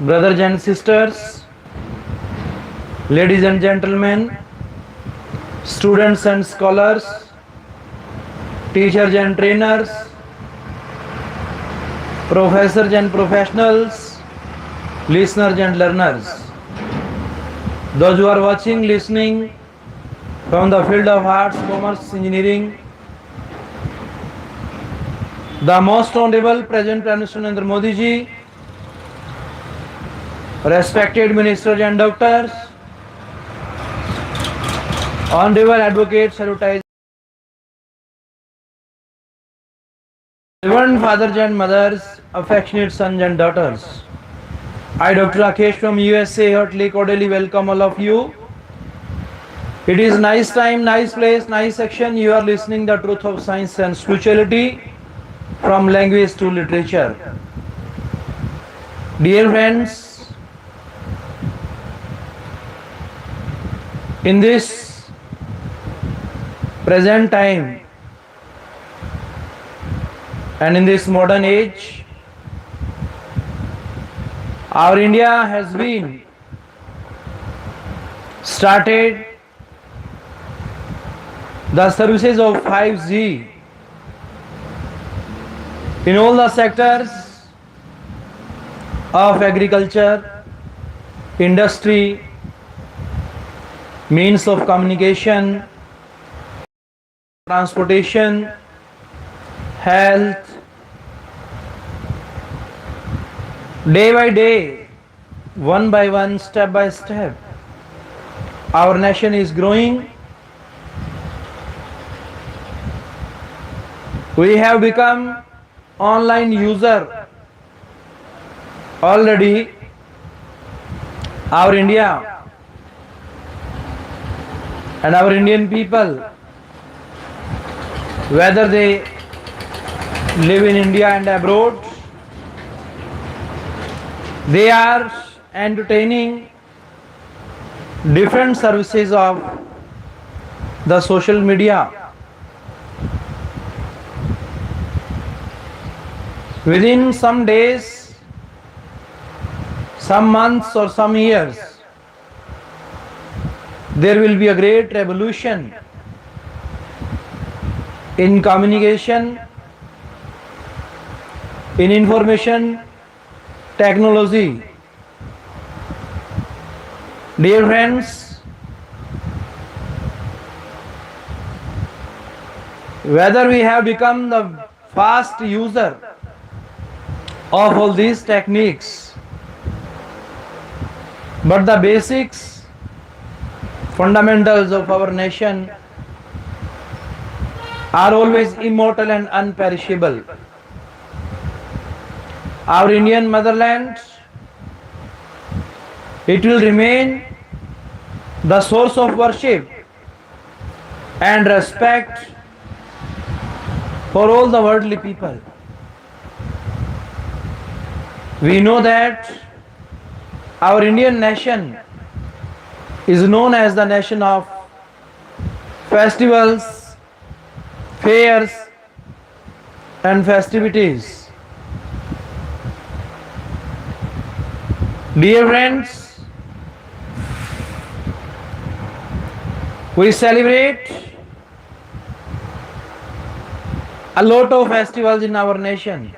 brothers and sisters, ladies and gentlemen, students and scholars, teachers and trainers, professors and professionals, listeners and learners, those who are watching, listening from the field of arts, commerce, engineering, the most honorable President Prime Minister Narendra Modi ji, respected ministers and doctors, honorable advocates, advertisers, reverend fathers and mothers, affectionate sons and daughters. I, Dr.RKM from USA, heartily cordially welcome all of you. It is nice time, nice place, nice section. You are listening the truth of science and spirituality from language to literature. Dear friends, in this present time and in this modern age, our India has been started the services of 5G in all the sectors of agriculture, industry, means of communication, transportation, health. Day by day, one by one, step by step, our nation is growing. We have become online user already. Our India and our Indian people, whether they live in India and abroad, they are entertaining different services of the social media. Within some days, some months or some years, there will be a great revolution in communication, in information technology. Dear friends, whether we have become the fast user of all these techniques, but the basics, fundamentals of our nation are always immortal and unperishable. Our Indian motherland, it will remain the source of worship and respect for all the worldly people. We know that our Indian nation is known as the nation of festivals, fairs, and festivities. Dear friends, we celebrate a lot of festivals in our nation.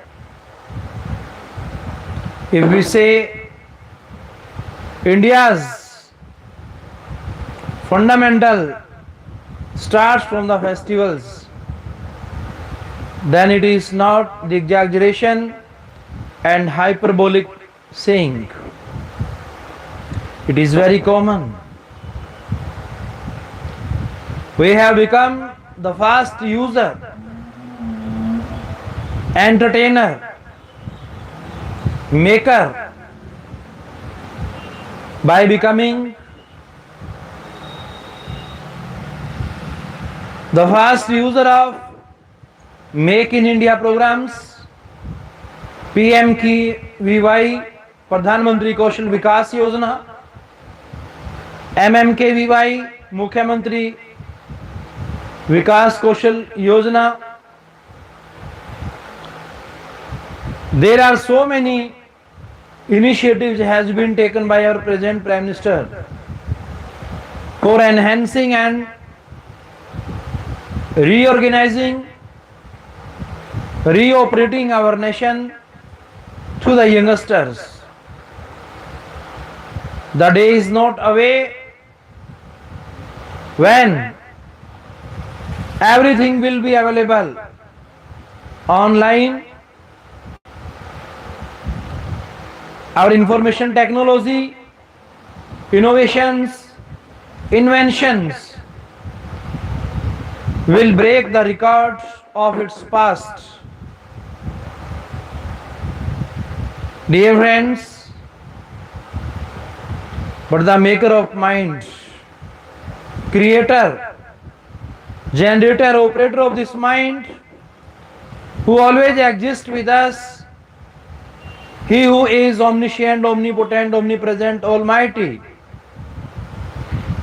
If we say India's fundamental starts from the festivals, then it is not the exaggeration and hyperbolic saying. It is very common. We have become the fast user, entertainer, maker by becoming the fast user of Make in India programs, PM की VY, प्रधानमंत्री कौशल विकास योजना, MMKVY, मुख्यमंत्री विकास Kaushal Yojana. There are so many initiatives has been taken by our present Prime Minister for enhancing and reorganizing, reoperating our nation to the youngsters. The day is not away when everything will be available online. Our information technology, innovations, inventions will break the records of its past. Dear friends, but the maker of mind, creator, generator, operator of this mind, who always exists with us, he who is omniscient, omnipotent, omnipresent, almighty,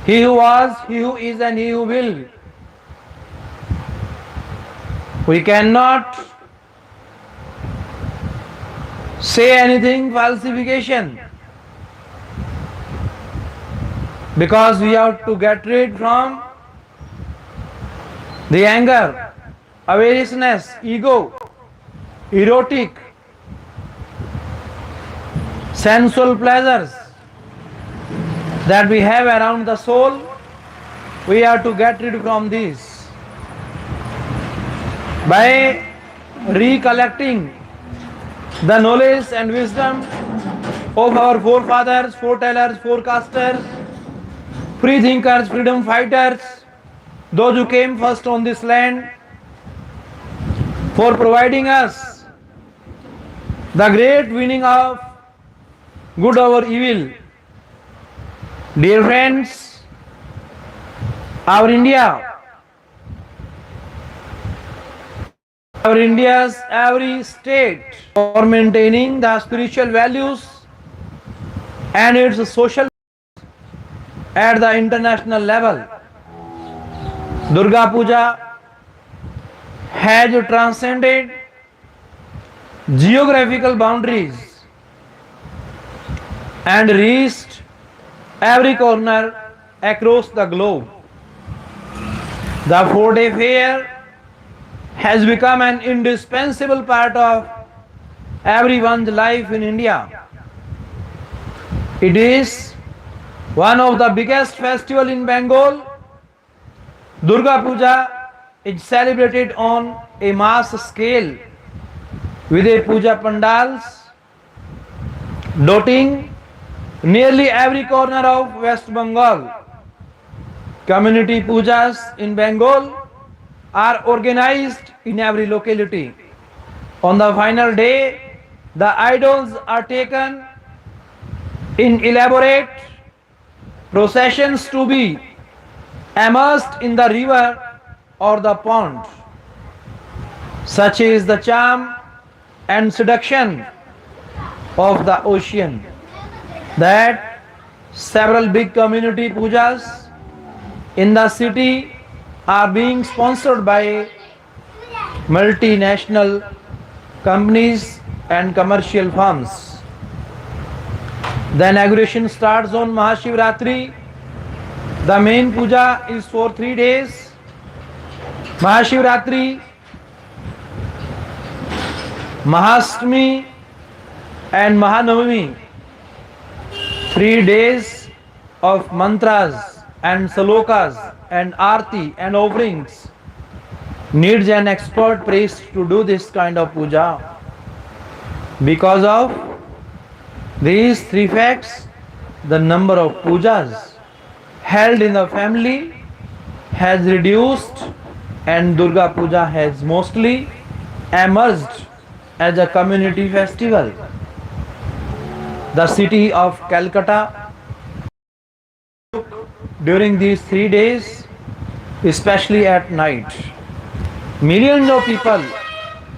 he who was, he who is, and he who will. We cannot say anything falsification, because we have to get rid from the anger, avariciousness, ego, erotic, sensual pleasures that we have around the soul. We have to get rid from these by recollecting the knowledge and wisdom of our forefathers, foretellers, forecasters, free thinkers, freedom fighters, those who came first on this land, for providing us the great winning of good over evil. Dear friends, our India's every state for maintaining the spiritual values and its social at the international level. Durga Puja has transcended geographical boundaries and reached every corner across the globe. The 4-day fair has become an indispensable part of everyone's life in India. It is one of the biggest festivals in Bengal. Durga Puja is celebrated on a mass scale with a puja pandals dotting nearly every corner of West Bengal. Community pujas in Bengal are organized in every locality. On the final day, the idols are taken in elaborate processions to be immersed in the river or the pond. Such is the charm and seduction of the ocean that several big community pujas in the city are being sponsored by multinational companies and commercial firms. The inauguration starts on Mahashivratri. The main puja is for 3 days. Mahashivratri, Mahastami and Mahanavami, 3 days of mantras and salokas and arti and offerings needs an expert priest to do this kind of puja. Because of these 3 facts, the number of pujas held in the family has reduced and Durga Puja has mostly emerged as a community festival. The city of Calcutta during these 3 days, especially at night, millions of people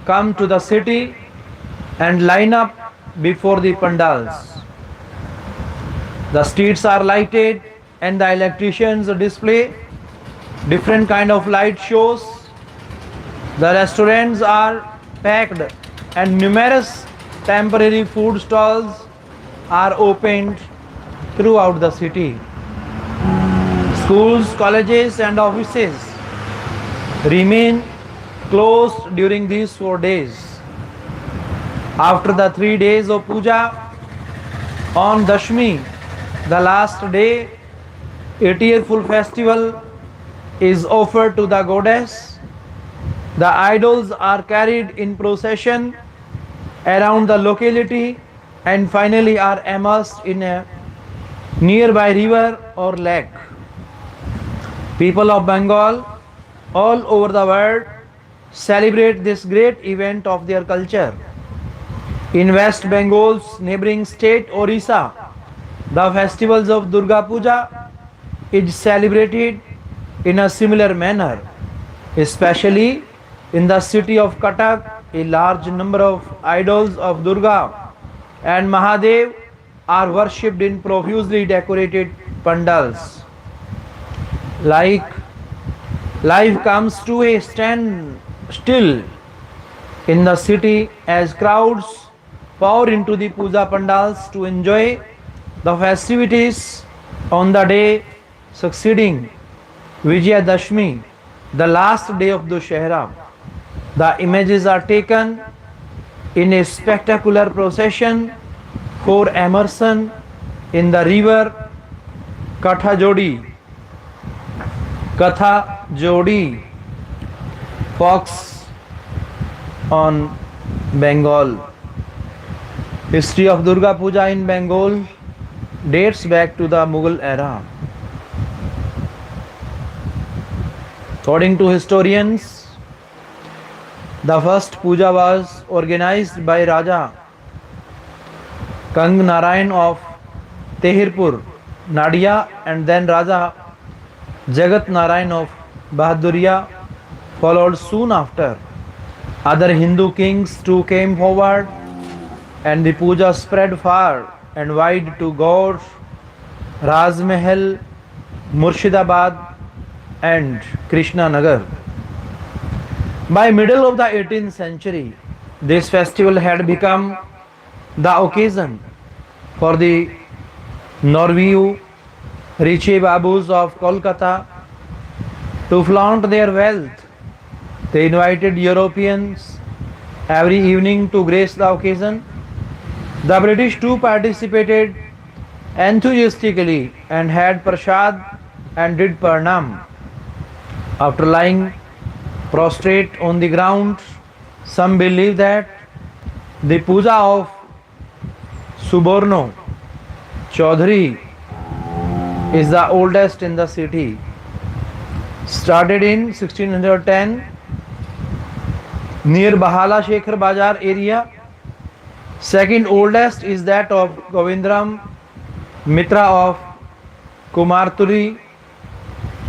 come to the city and line up before the pandals. The streets are lighted and the electricians display different kind of light shows. The restaurants are packed and numerous temporary food stalls are opened throughout the city. Schools, colleges, and offices remain closed during these 4 days. After the 3 days of puja, on Dashmi, the last day, a tearful festival is offered to the goddess. The idols are carried in procession around the locality and finally are immersed in a nearby river or lake. People of Bengal all over the world celebrate this great event of their culture. In West Bengal's neighboring state Orissa, the festivals of Durga Puja is celebrated in a similar manner, especially in the city of Cuttack. A large number of idols of Durga and Mahadev are worshipped in profusely decorated pandals. Like life comes to a standstill in the city as crowds pour into the puja pandals to enjoy the festivities on the day succeeding Vijayadashmi, the last day of Dussehra. The images are taken in a spectacular procession for immersion in the river Katha Jodi, Fox on Bengal. History of Durga Puja in Bengal dates back to the Mughal era. According to historians, the first puja was organized by Raja Kang Narayan of Tehirpur, Nadia, and then Raja Jagat Narayan of Bahaduria followed soon after. Other Hindu kings too came forward and the puja spread far and wide to Gaur, Rajmahal, Murshidabad and Krishna Nagar. By middle of the 18th century, this festival had become the occasion for the Norveu Riche Babus of Kolkata to flaunt their wealth. They invited Europeans every evening to grace the occasion. The British too participated enthusiastically and had prasad and did pranam. After lying prostrate on the ground, some believe that the puja of Suborno Chaudhary is the oldest in the city. Started in 1610 near Bahala Shekhar Bazar area. Second oldest is that of Govindram Mitra of Kumarturi,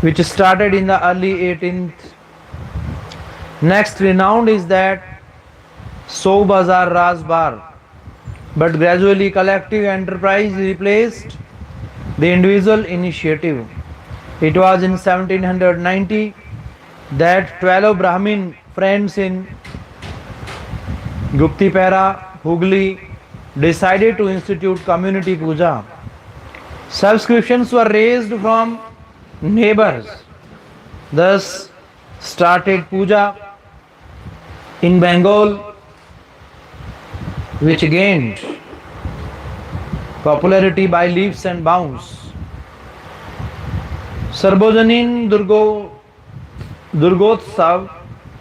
which started in the early 18th. Next renowned is that So Bazar Razbar, but gradually collective enterprise replaced the individual initiative. It was in 1790 that 12 Brahmin friends in Guptipara, Hooghly decided to institute community puja. Subscriptions were raised from neighbors. Thus started puja in Bengal, which gained popularity by leaps and bounds. Sarbojanin Durgotsav,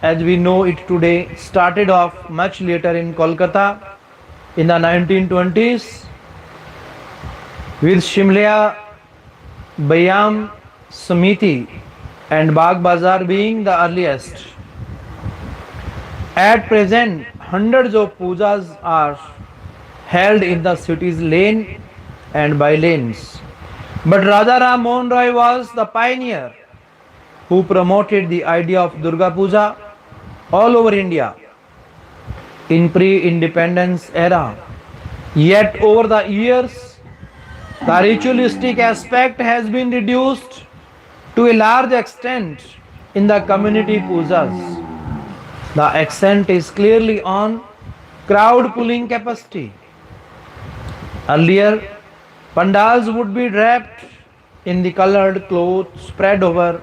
as we know it today, started off much later in Kolkata in the 1920s, with Shimla Bayam Samiti and Bagh Bazar being the earliest. At present, hundreds of pujas are held in the city's lane and by lanes. But Raja Ram Mohan Roy was the pioneer who promoted the idea of Durga Puja all over India in pre-independence era. Yet over the years, the ritualistic aspect has been reduced to a large extent in the community pujas. The accent is clearly on crowd pulling capacity. Earlier, pandals would be wrapped in the colored cloth spread over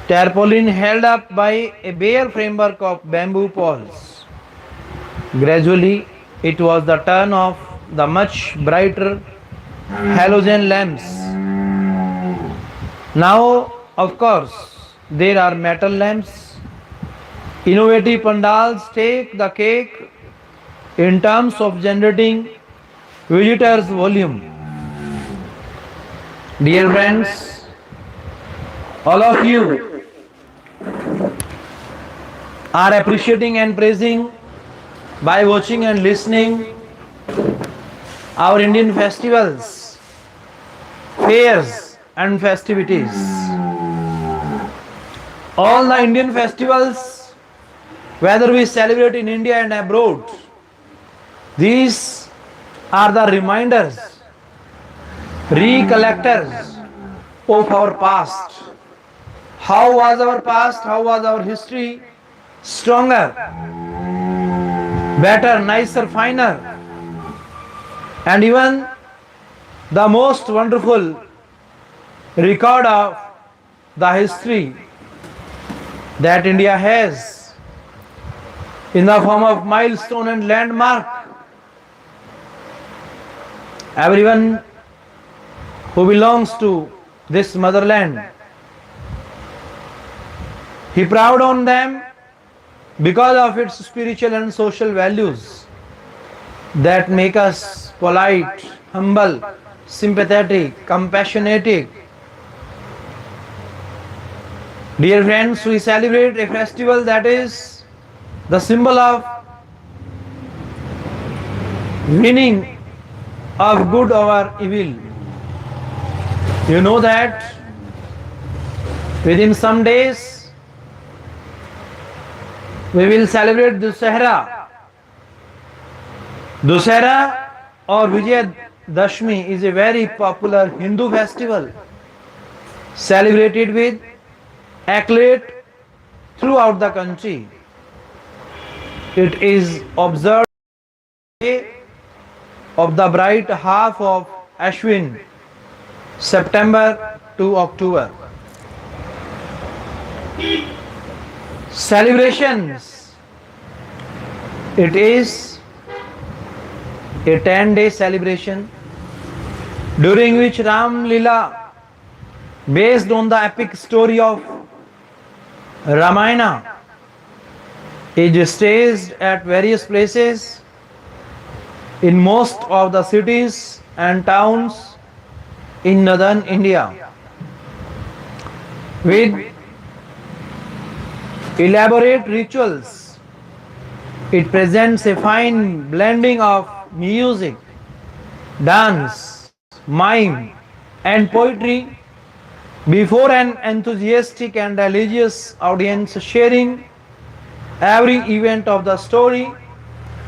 tarpaulin held up by a bare framework of bamboo poles. Gradually, it was the turn of the much brighter halogen lamps. Now, of course, there are metal lamps. Innovative pandals take the cake in terms of generating visitors' volume. Dear friends, all of you are appreciating and praising by watching and listening our Indian festivals, fairs and festivities. All the Indian festivals, whether we celebrate in India and abroad, these are the reminders, recollectors of our past. How was our past? How was our history? Stronger, better, nicer, finer, and even the most wonderful record of the history that India has in the form of milestone and landmark. Everyone who belongs to this motherland, he proud on them because of its spiritual and social values that make us polite, humble, sympathetic, compassionate. Dear friends, we celebrate a festival that is the symbol of winning of good over evil. You know that within some days we will celebrate Dussehra. Dussehra or Vijayadashmi is a very popular Hindu festival celebrated with accolade throughout the country. It is observed of the bright half of Ashwin, September to October. Celebrations. It is a 10-day celebration during which Ram Lila, based on the epic story of Ramayana, is staged at various places in most of the cities and towns in northern India with elaborate rituals. It presents a fine blending of music, dance, mime and poetry before an enthusiastic and religious audience, sharing every event of the story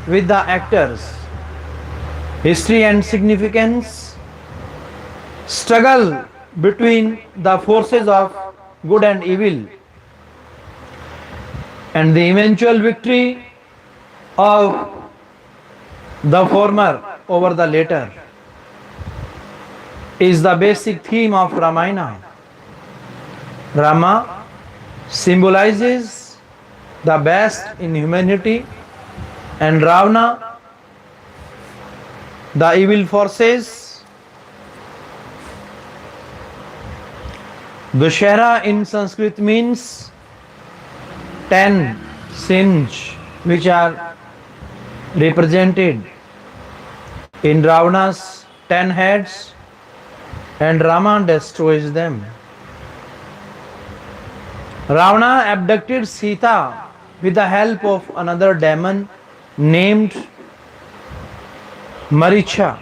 with the actors. History and significance, struggle between the forces of good and evil, and the eventual victory of the former over the latter is the basic theme of Ramayana. Rama symbolizes the best in humanity and Ravana the evil forces. Dussehra in Sanskrit means 10 sins which are represented in Ravana's 10 heads, and Rama destroys them. Ravana abducted Sita with the help of another demon named Maricha.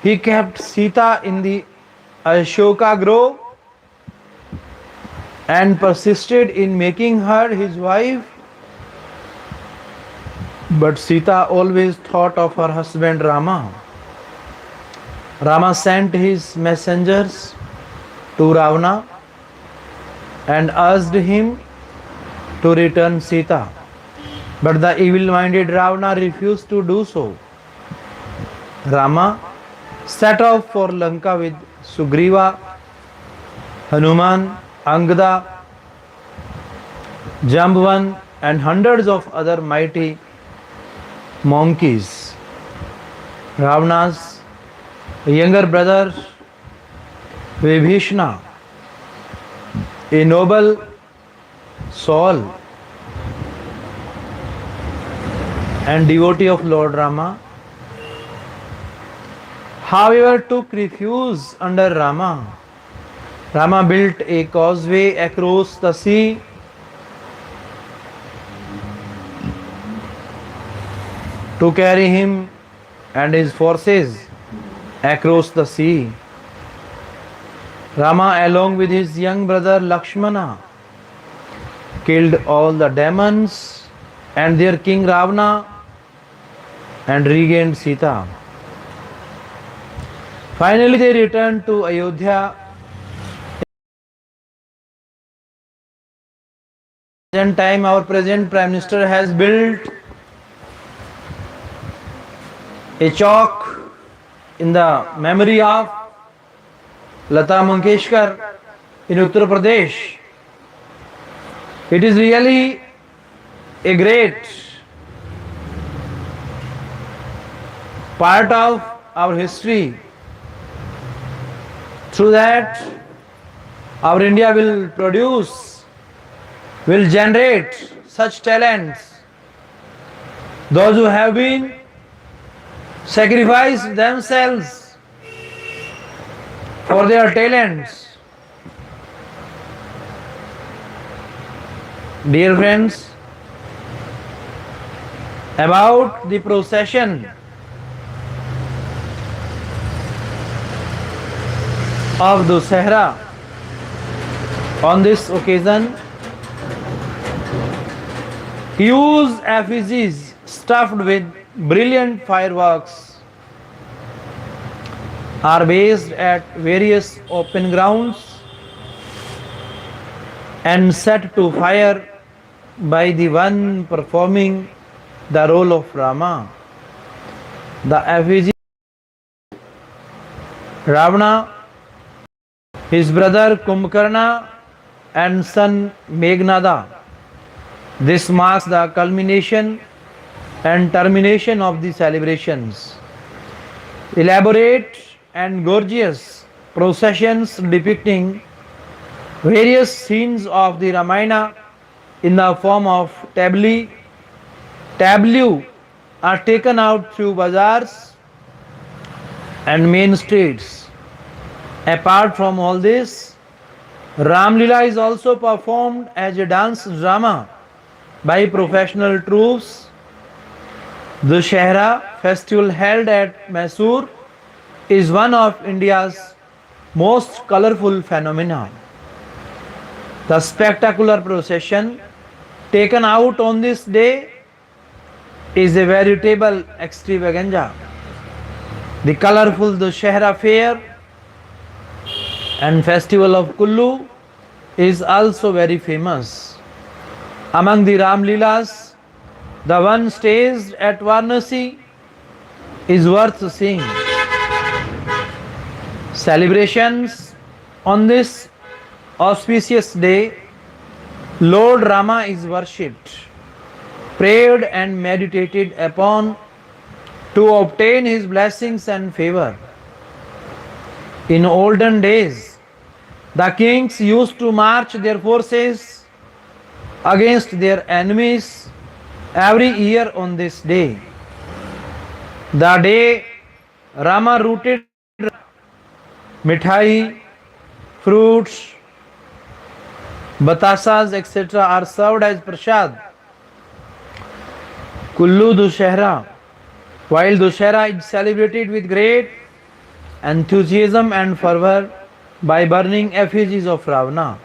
He kept Sita in the Ashoka grove and persisted in making her his wife. But Sita always thought of her husband Rama. Rama sent his messengers to Ravana and asked him to return Sita. But the evil-minded Ravana refused to do so. Rama set off for Lanka with Sugriva, Hanuman, Angada, Jambavan, and hundreds of other mighty monkeys. Ravana's younger brother Vibhishana, a noble soul and devotee of Lord Rama, however, took refuge under Rama. Rama built a causeway across the sea to carry him and his forces across the sea. Rama, along with his young brother Lakshmana, killed all the demons and their king Ravana and regained Sita. Finally, they returned to Ayodhya. Present time, our present Prime Minister has built a chalk in the memory of Lata Mangeshkar in Uttar Pradesh. It is really a great part of our history. Through that, our India will generate such talents. Those who have been sacrificed themselves for their talents. Dear friends, about the procession of Dussehra, on this occasion, huge effigies stuffed with brilliant fireworks are based at various open grounds and set to fire by the one performing the role of Rama. The effigy Ravana, his brother Kumbhakarna and son Meghnada. This marks the culmination and termination of the celebrations. Elaborate and gorgeous processions depicting various scenes of the Ramayana in the form of tableau are taken out through bazaars and main streets. Apart from all this, Ram Leela is also performed as a dance drama by professional troupes. The Dussehra festival held at Mysore is one of India's most colorful phenomena. The spectacular procession taken out on this day is a veritable extravaganza. The colorful Dussehra fair and festival of Kullu is also very famous. Among the Ram Leelas, the one staged at Varanasi is worth seeing. Celebrations on this auspicious day, Lord Rama is worshipped, prayed and meditated upon to obtain his blessings and favor. In olden days, the kings used to march their forces against their enemies every year on this day. The day Rama rooted mithai, fruits, batasas, etc. are served as prasad. Kullu Dussehra. While Dussehra is celebrated with great enthusiasm and fervor by burning effigies of Ravana,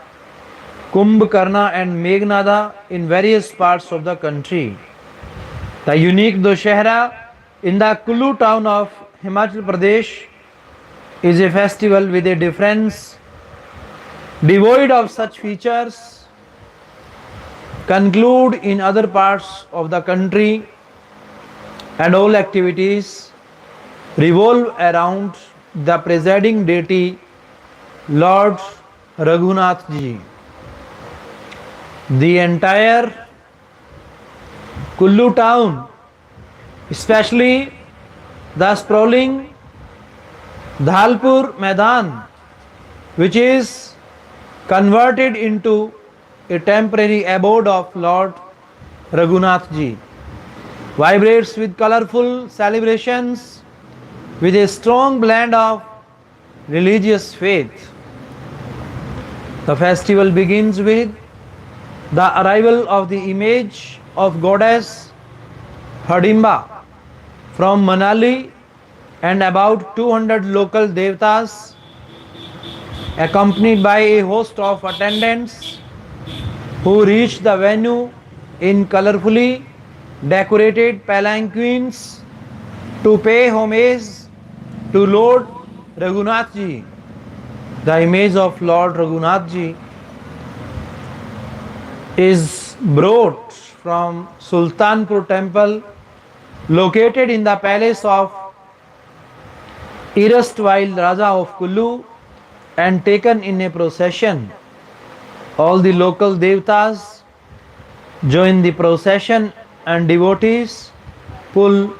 Kumbhakarna and Meghnada in various parts of the country. The unique Dussehra in the Kullu town of Himachal Pradesh is a festival with a difference devoid of such features conclude in other parts of the country, and all activities revolve around the presiding deity Lord Raghunath Ji. The entire Kullu town, especially the sprawling Dhalpur Maidan, which is converted into a temporary abode of Lord Raghunath Ji, vibrates with colorful celebrations with a strong blend of religious faith. The festival begins with the arrival of the image of goddess Hardimba from Manali and about 200 local devatas, accompanied by a host of attendants who reached the venue in colorfully decorated palanquins to pay homage to Lord Raghunath Ji. The image of Lord Raghunath Ji is brought from Sultanpur temple located in the palace of erstwhile Raja of Kullu and taken in a procession. All the local devatas join the procession and devotees pull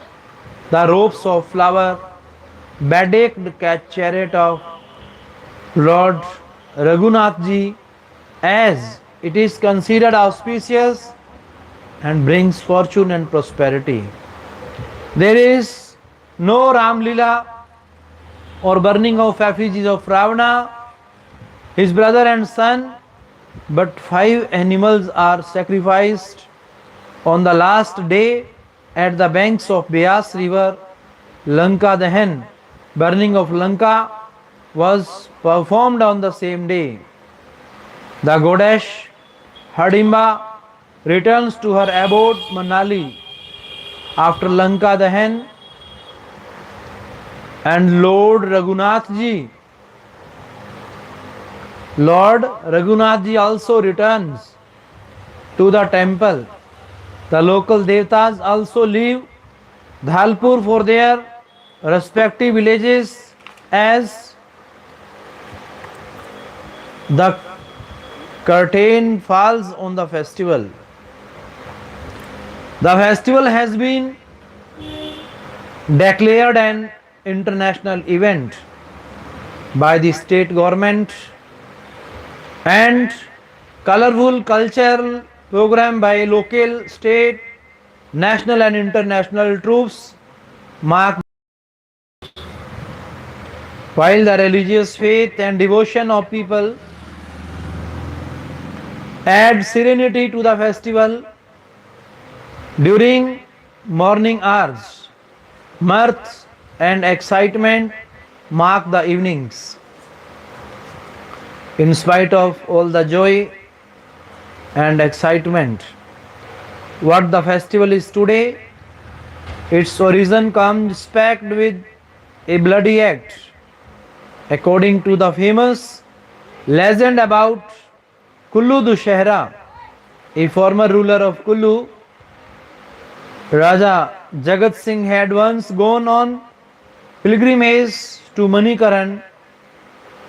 the ropes of flower bedecked chariot of Lord Raghunath Ji, as it is considered auspicious and brings fortune and prosperity. There is no Ram Leela or burning of effigies of Ravana, his brother and son, but 5 animals are sacrificed on the last day at the banks of Beas river. Lanka Dahan, burning of Lanka, was performed on the same day. The goddess Hardimba returns to her abode Manali after Lanka Dahan, and Lord Raghunath Ji also returns to the temple. The local devatas also leave Dhalpur for their respective villages as the curtain falls on the festival. The festival has been declared an international event by the state government, and colorful cultural program by local, state, national and international troops mark, while the religious faith and devotion of people add serenity to the festival. During morning hours, mirth and excitement mark the evenings. In spite of all the joy and excitement, what the festival is today, its origin comes packed with a bloody act. According to the famous legend about Kullu Dussehra, a former ruler of Kullu, Raja Jagat Singh had once gone on pilgrimage to Manikaran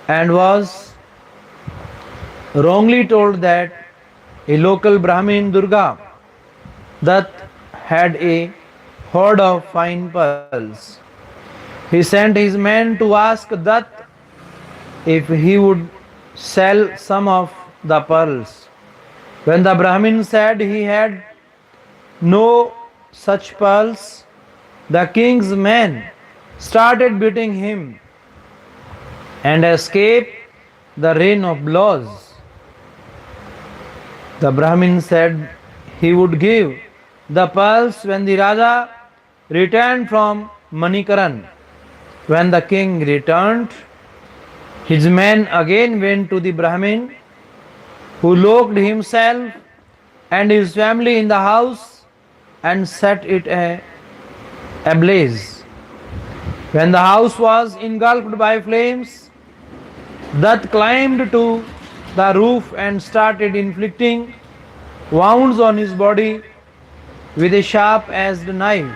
and was wrongly told that a local Brahmin Durga that had a hoard of fine pearls. He sent his men to ask Dutt if he would sell some of the pearls. When the Brahmin said he had no such pearls, the king's men started beating him and escaped the rain of blows. The Brahmin said he would give the pearls when the Raja returned from Manikaran. When the king returned, his men again went to the Brahmin, who locked himself and his family in the house and set it ablaze. When the house was engulfed by flames, Dutt climbed to the roof and started inflicting wounds on his body with a sharp edged knife.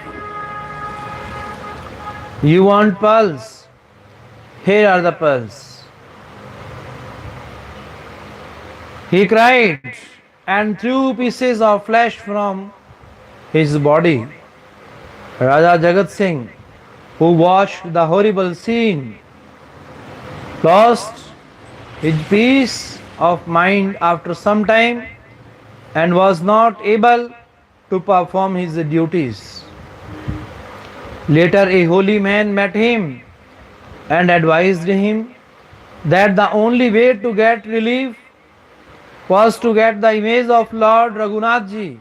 You want pearls? Here are the pearls. He cried and threw pieces of flesh from his body. Raja Jagat Singh, who watched the horrible scene, lost his peace of mind after some time and was not able to perform his duties. Later, a holy man met him and advised him that the only way to get relief was to get the image of Lord Raghunath Ji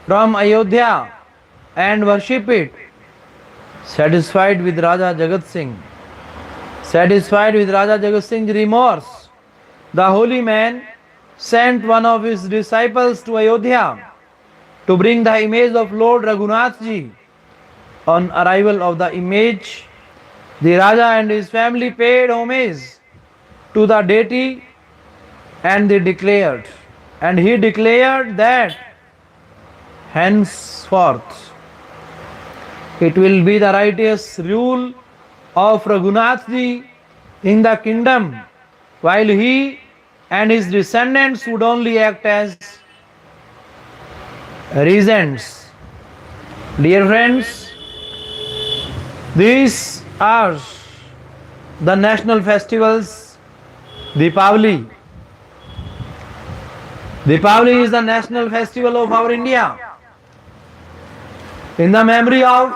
from Ayodhya and worship it. Satisfied with Raja Jagat Singh's remorse, the holy man sent one of his disciples to Ayodhya to bring the image of Lord Raghunath Ji. On arrival of the image, the Raja and his family paid homage to the deity and he declared that henceforth it will be the righteous rule of Raghunath Ji in the kingdom, while he and his descendants would only act as regents. Dear friends, these are the national festivals. Deepavali. Deepavali is the national festival of our India. In the memory of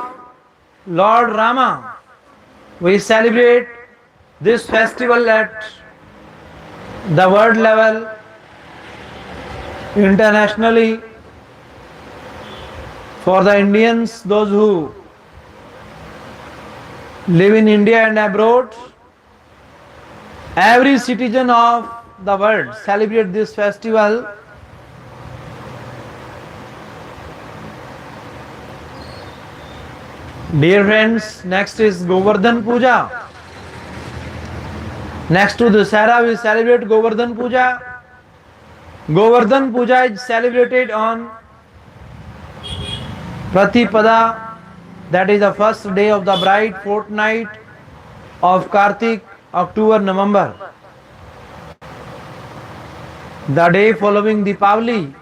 Lord Rama, we celebrate this festival at the world level, internationally. For the Indians, those who live in India and abroad, every citizen of the world celebrate this festival. Dear friends, next is Govardhan Puja. Next to Dussehra, we celebrate Govardhan Puja. Govardhan Puja is celebrated on Pratipada, that is the first day of the bright fortnight of Kartik, October, November. The day following Deepavali.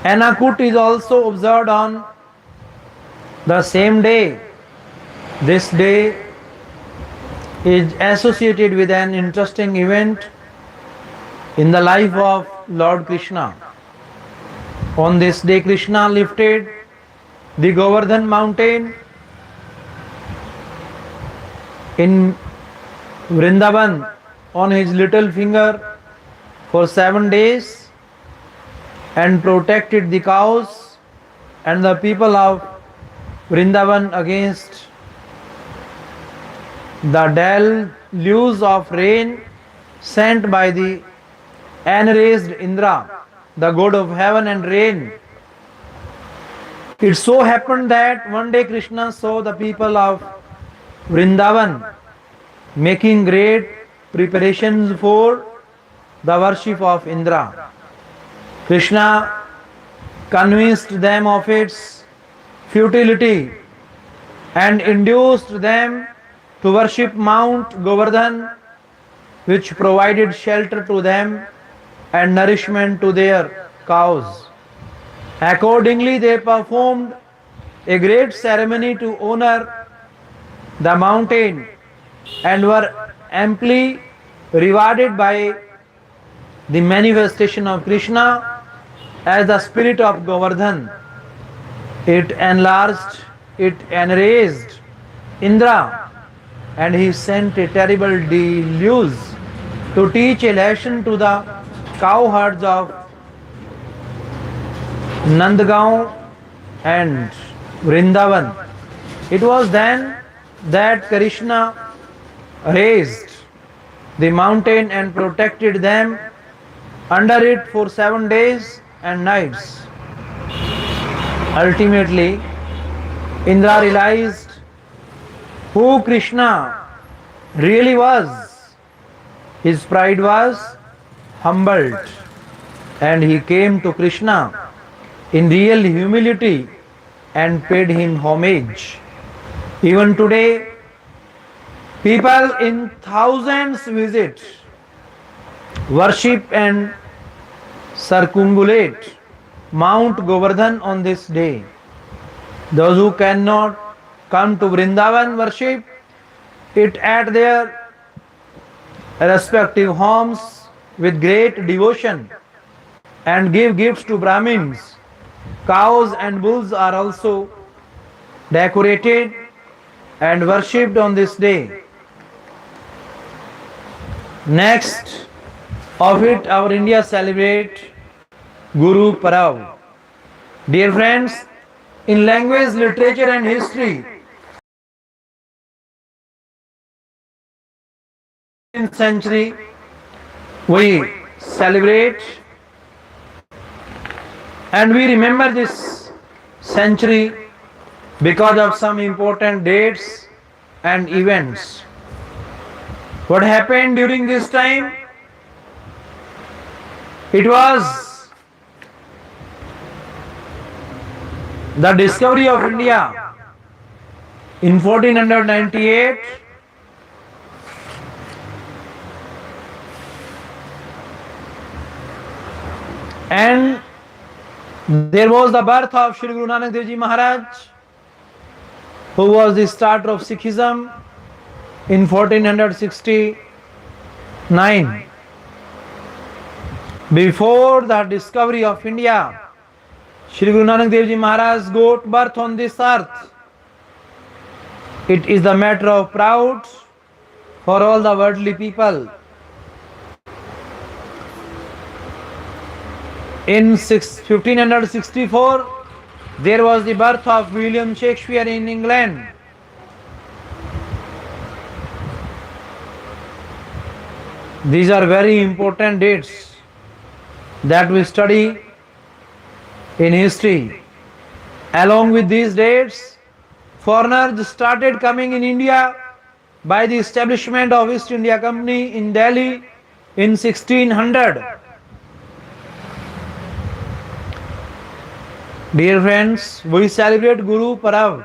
Annakut is also observed on the same day. This day is associated with an interesting event in the life of Lord Krishna. On this day, Krishna lifted the Govardhan mountain in Vrindavan on his little finger for 7 days and protected the cows and the people of Vrindavan against the deluge of rain sent by the enraged Indra, the god of heaven and rain. It so happened that one day Krishna saw the people of Vrindavan making great preparations for the worship of Indra. Krishna convinced them of its futility and induced them to worship Mount Govardhan, which provided shelter to them and nourishment to their cows. Accordingly, they performed a great ceremony to honor the mountain and were amply rewarded by the manifestation of Krishna as the spirit of Govardhan. It enraged Indra, and he sent a terrible deluge to teach a lesson to the cowherds of Nandgaon and Vrindavan. It was then that Krishna raised the mountain and protected them under it for 7 days and nights. Ultimately, Indra realized who Krishna really was. His pride was humbled and he came to Krishna in real humility and paid him homage. Even today, people in thousands visit, worship, and circumambulate Mount Govardhan on this day. Those who cannot come to Vrindavan worship it at their respective homes with great devotion and give gifts to Brahmins. Cows and bulls are also decorated and worshipped on this day. Next of it, our India celebrate Guru Parab. Dear friends, in language, literature and history, in century we celebrate and we remember this century because of some important dates and events. What happened during this time? It was the discovery of India in 1498, and there was the birth of Shri Guru Nanak Dev Ji Maharaj, who was the starter of Sikhism in 1469. Before the discovery of India, Shri Guru Nanak Dev Ji Maharaj got birth on this earth. It is the matter of proud for all the worldly people. In 1564, there was the birth of William Shakespeare in England. These are very important dates that we study in history. Along with these dates, foreigners started coming in India by the establishment of East India Company in Delhi in 1600. Dear friends, we celebrate Guru Parab.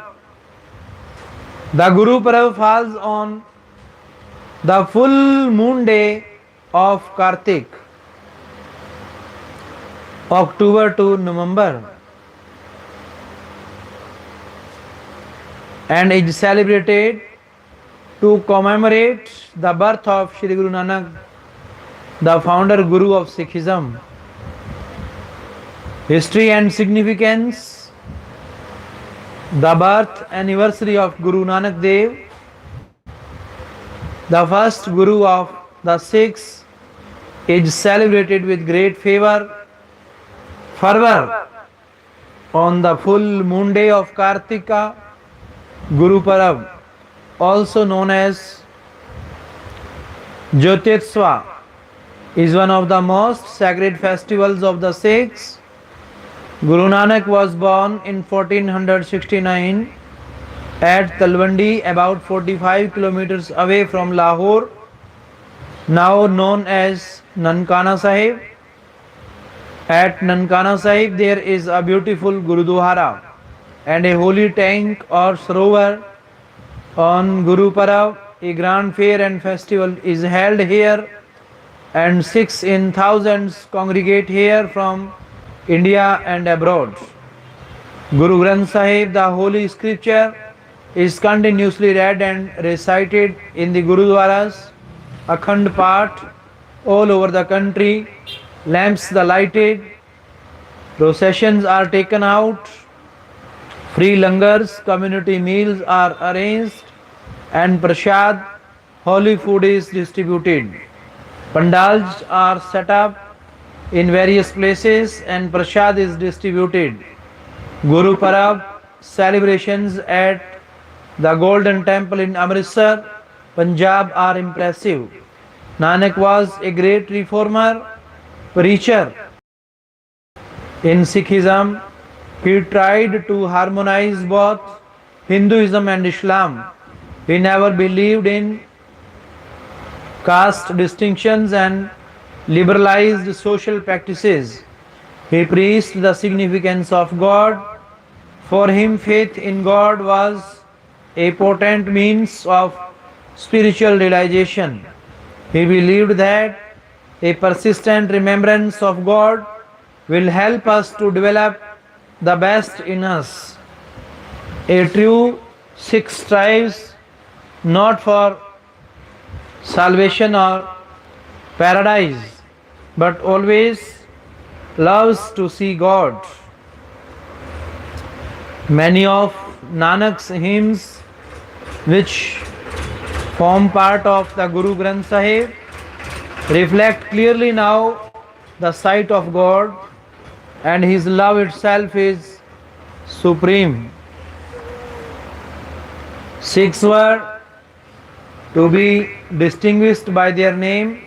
The Guru Parab falls on the full moon day of Kartik, October to November, and is celebrated to commemorate the birth of Shri Guru Nanak, the founder Guru of Sikhism. History and significance. The birth anniversary of Guru Nanak Dev, the first Guru of the Sikhs, is celebrated with great fervor on the full moon day of Kartika. Guru Parab, also known as Jyotiswa, is one of the most sacred festivals of the Sikhs. Guru Nanak was born in 1469 at Talwandi, about 45 kilometers away from Lahore, now known as Nankana Sahib. At Nankana Sahib there is a beautiful Gurudwara and a holy tank or sarovar. On Guru Parab, a grand fair and festival is held here, and Sikhs in thousands congregate here from India and abroad. Guru Granth Sahib, the holy scripture, is continuously read and recited in the Gurudwaras, Akhand Path all over the country. Lamps are lighted, processions are taken out, free langars, community meals are arranged, and prasad, holy food, is distributed. Pandals are set up in various places and prasad is distributed. Guru Parab celebrations at the Golden Temple in Amritsar, Punjab are impressive. Nanak was a great reformer, preacher in Sikhism. He tried to harmonize both Hinduism and Islam. He never believed in caste distinctions and liberalized social practices. He preached the significance of God. For him, faith in God was a potent means of spiritual realization. He believed that a persistent remembrance of God will help us to develop the best in us. A true Sikh strives not for salvation or paradise, but always loves to see God. Many of Nanak's hymns, which form part of the Guru Granth Sahib, reflect clearly now the sight of God, and His love itself is supreme. Sikhs were to be distinguished by their name,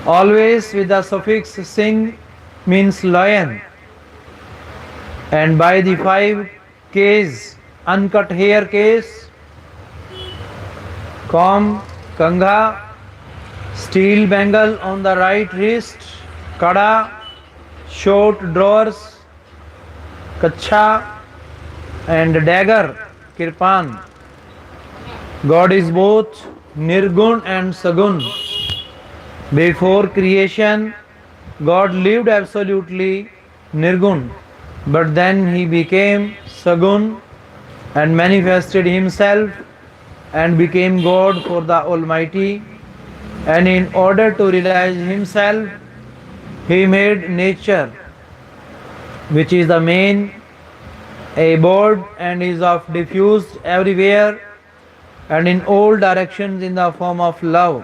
always with the suffix Singh means lion, and by the 5 Ks, uncut hair case, comb, kanga, steel bangle on the right wrist, kada, short drawers, kacha, and dagger, kirpan. God is both Nirgun and Sagun. Before creation, God lived absolutely Nirgun, but then He became Sagun and manifested Himself and became God for the Almighty. And in order to realize Himself, He made nature, which is the main abode and is of diffused everywhere and in all directions in the form of love.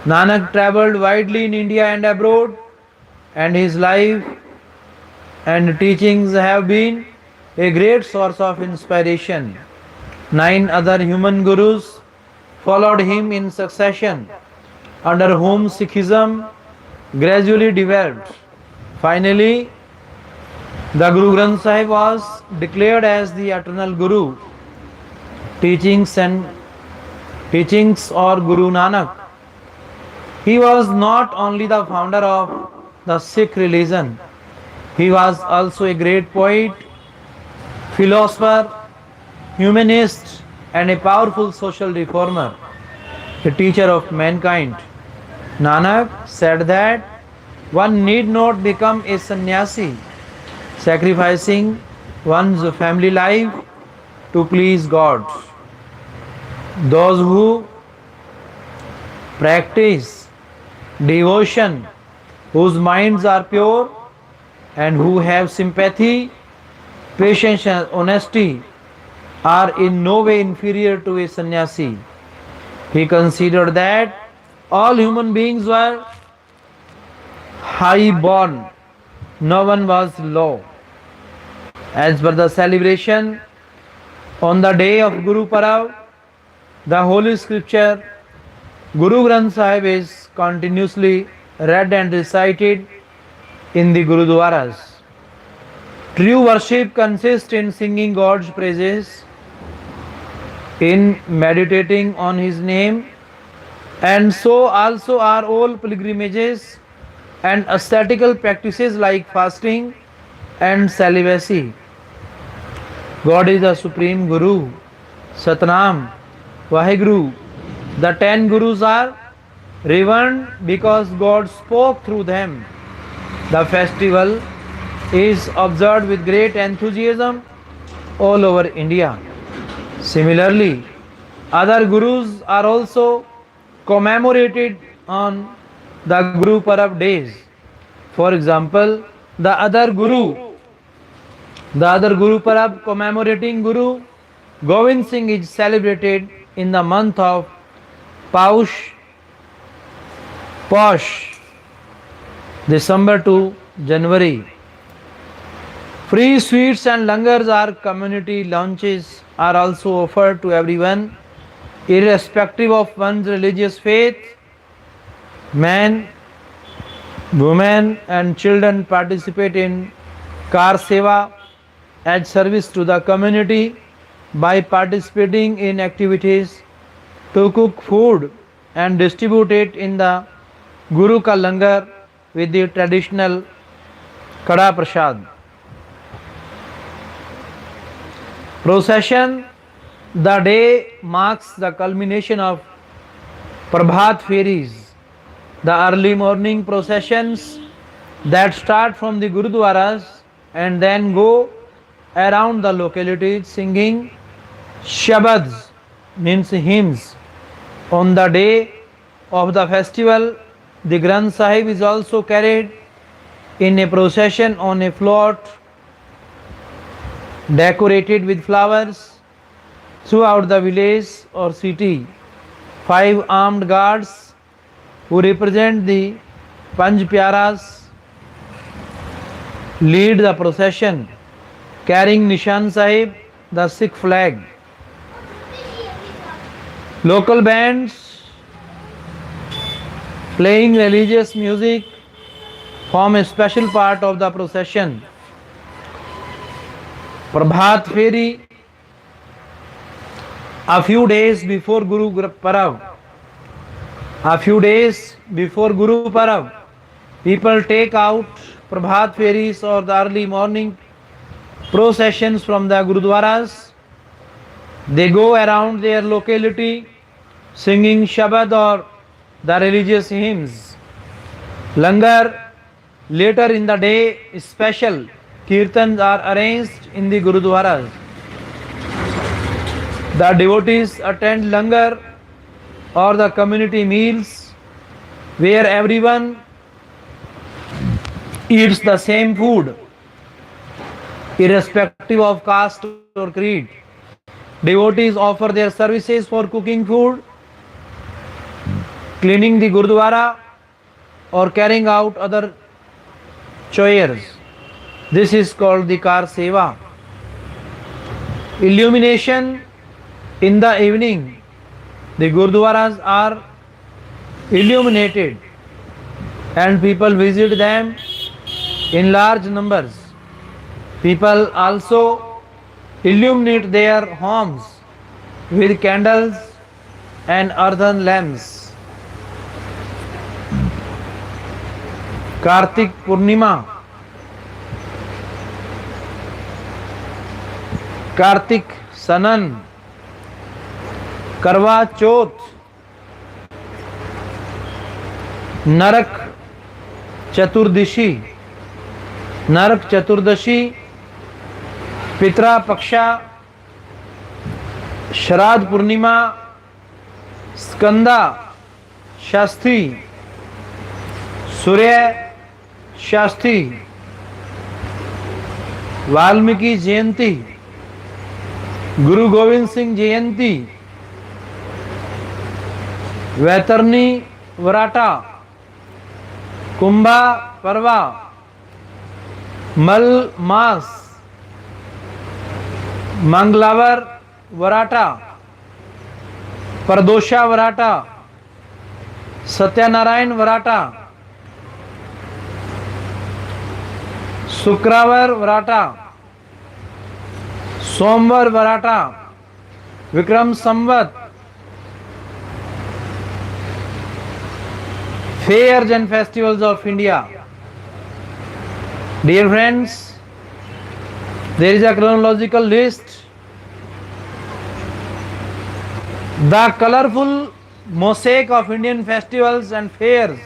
Nanak travelled widely in India and abroad, and his life and teachings have been a great source of inspiration. 9 other human gurus followed him in succession, under whom Sikhism gradually developed. Finally, the Guru Granth Sahib was declared as the eternal Guru. Teachings or Guru Nanak. He was not only the founder of the Sikh religion, he was also a great poet, philosopher, humanist, and a powerful social reformer, a teacher of mankind. Nanak said that one need not become a sannyasi, sacrificing one's family life to please God. Those who practice devotion, whose minds are pure and who have sympathy, patience and honesty, are in no way inferior to a sannyasi. He considered that all human beings were high born, no one was low. As per the celebration on the day of Guru Parab, the Holy Scripture, Guru Granth Sahib is continuously read and recited in the Gurudwaras. True worship consists in singing God's praises, in meditating on His name, and so also are all pilgrimages and ascetical practices like fasting and celibacy. God is the Supreme Guru, Satnam, Vaheguru. The 10 Gurus are revered because God spoke through them. The festival is observed with great enthusiasm all over India. Similarly, other Gurus are also commemorated on the Guru Parab days. For example, the other Guru Parab commemorating Guru Govind Singh is celebrated in the month of Posh, December to January. Free sweets and langars or community lunches are also offered to everyone, irrespective of one's religious faith. Men, women and children participate in Kar Seva as service to the community by participating in activities to cook food and distribute it in the Guru ka langar with the traditional kada prasad. Procession. The day marks the culmination of Prabhat Fairies, the early morning processions that start from the Gurudwaras and then go around the localities singing shabads, means hymns. On the day of the festival, the Granth Sahib is also carried in a procession on a float decorated with flowers. Throughout the village or city, 5 armed guards who represent the Panj Pyaras lead the procession, carrying Nishan Sahib, the Sikh flag. Local bands playing religious music form a special part of the procession. Prabhat Fairy. A few days before Guru Parav, people take out Prabhat Fairies or the early morning processions from the Gurudwaras. They go around their locality singing Shabad or the religious hymns. Langar. Later in the day, special kirtans are arranged in the Gurudwaras. The devotees attend langar or the community meals where everyone eats the same food irrespective of caste or creed. Devotees offer their services for cooking food, cleaning the Gurudwara or carrying out other chores. This is called the Kar Seva. Illumination. In the evening, the Gurudwaras are illuminated and people visit them in large numbers. People also illuminate their homes with candles and earthen lamps. Kartik Purnima. Kartik Sanan. करवा चौथ, नरक चतुर्दशी, पितरा पक्षा, श्राद्ध पूर्णिमा, स्कंदा शास्त्री, सूर्य शास्त्री, वाल्मीकि जयंती, गुरु गोविंद सिंह जयंती, वैतरणी वराटा, कुंभा परवा, मल मास, मंगलावर वराटा, प्रदोषा वराटा, सत्यनारायण वराटा, शुक्रवार वराटा, सोमवार वराटा, Vikram Samvat, Fairs and Festivals of India. Dear friends, there is a chronological list. The colorful mosaic of Indian festivals and fairs,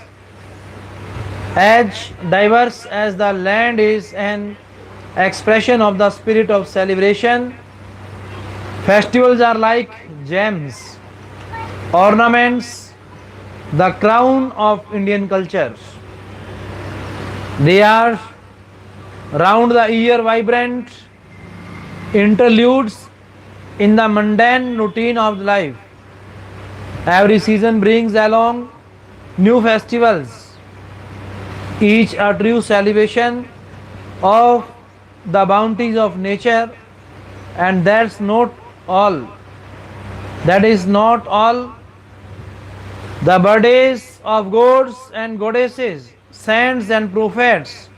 as diverse as the land, is an expression of the spirit of celebration. Festivals are like gems, ornaments, the crown of Indian culture. They are round the year vibrant interludes in the mundane routine of life. Every season brings along new festivals, each a true celebration of the bounties of nature, and that's not all. That is not all. The birthdays of gods and goddesses, saints and prophets,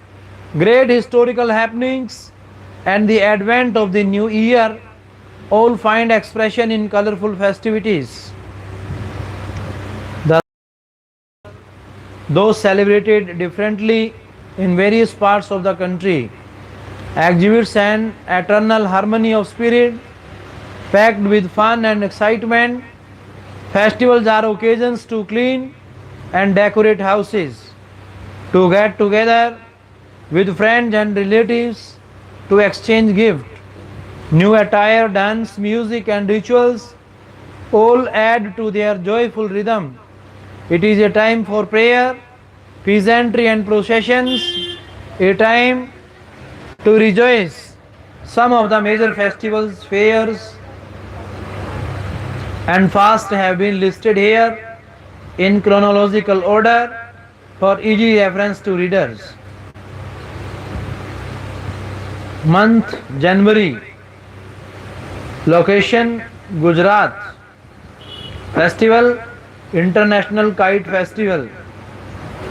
great historical happenings, and the advent of the new year all find expression in colorful festivities. though celebrated differently in various parts of the country, exhibits an eternal harmony of spirit packed with fun and excitement. Festivals are occasions to clean and decorate houses, to get together with friends and relatives, to exchange gifts. New attire, dance, music, and rituals all add to their joyful rhythm. It is a time for prayer, peasantry, and processions, a time to rejoice. Some of the major festivals, fairs, and fasts have been listed here in chronological order for easy reference to readers. Month January. Location Gujarat. Festival International Kite Festival.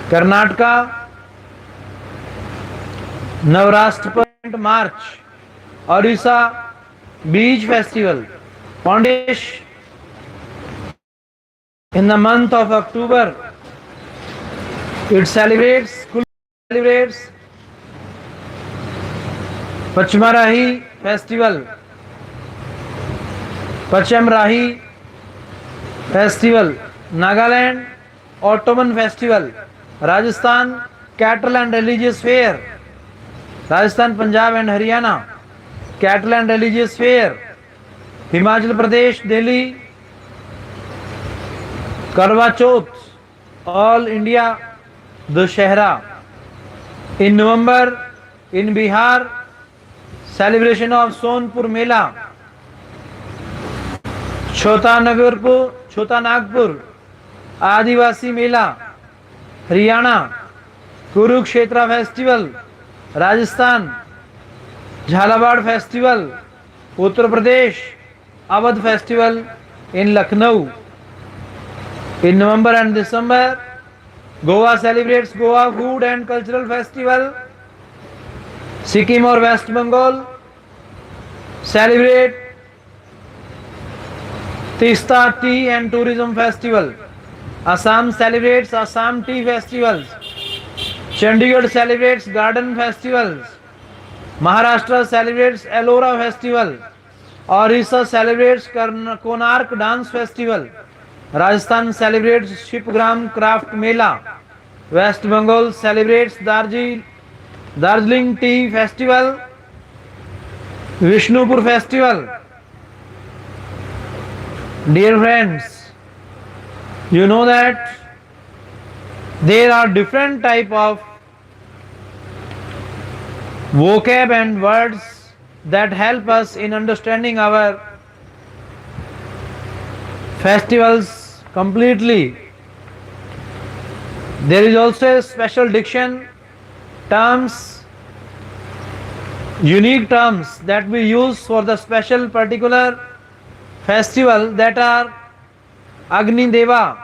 Karnataka Navrashtra March. Orissa Beach Festival. Pondicherry in the month of October. It celebrates Pachmarahi Festival. Pachamrahi Festival. Nagaland Ottoman Festival. Rajasthan Cattle and Religious Fair. Rajasthan, Punjab and Haryana Cattle and Religious Fair. Himachal Pradesh, Delhi Karwa Chauth, All India Dussehra. In November, in Bihar, celebration of Sonpur Mela. Chota Nagpur, Adivasi Mela. Haryana, Kurukshetra Festival. Rajasthan, Jhalabad Festival. Uttar Pradesh, Awadh Festival in Lucknow. In November and December, Goa celebrates Goa Food and Cultural Festival. Sikkim or West Bengal celebrate Tista Tea and Tourism Festival. Assam celebrates Assam Tea Festivals. Chandigarh celebrates Garden Festivals. Maharashtra celebrates Ellora Festival. Orissa celebrates Konark Dance Festival. Rajasthan celebrates Shipgram Craft Mela. West Bengal celebrates Darjeeling Tea Festival. Vishnupur Festival. Dear friends, you know that there are different type of vocab and words that help us in understanding our festivals completely. There is also a special diction, terms, unique terms that we use for the special particular festival, that are Agni Deva,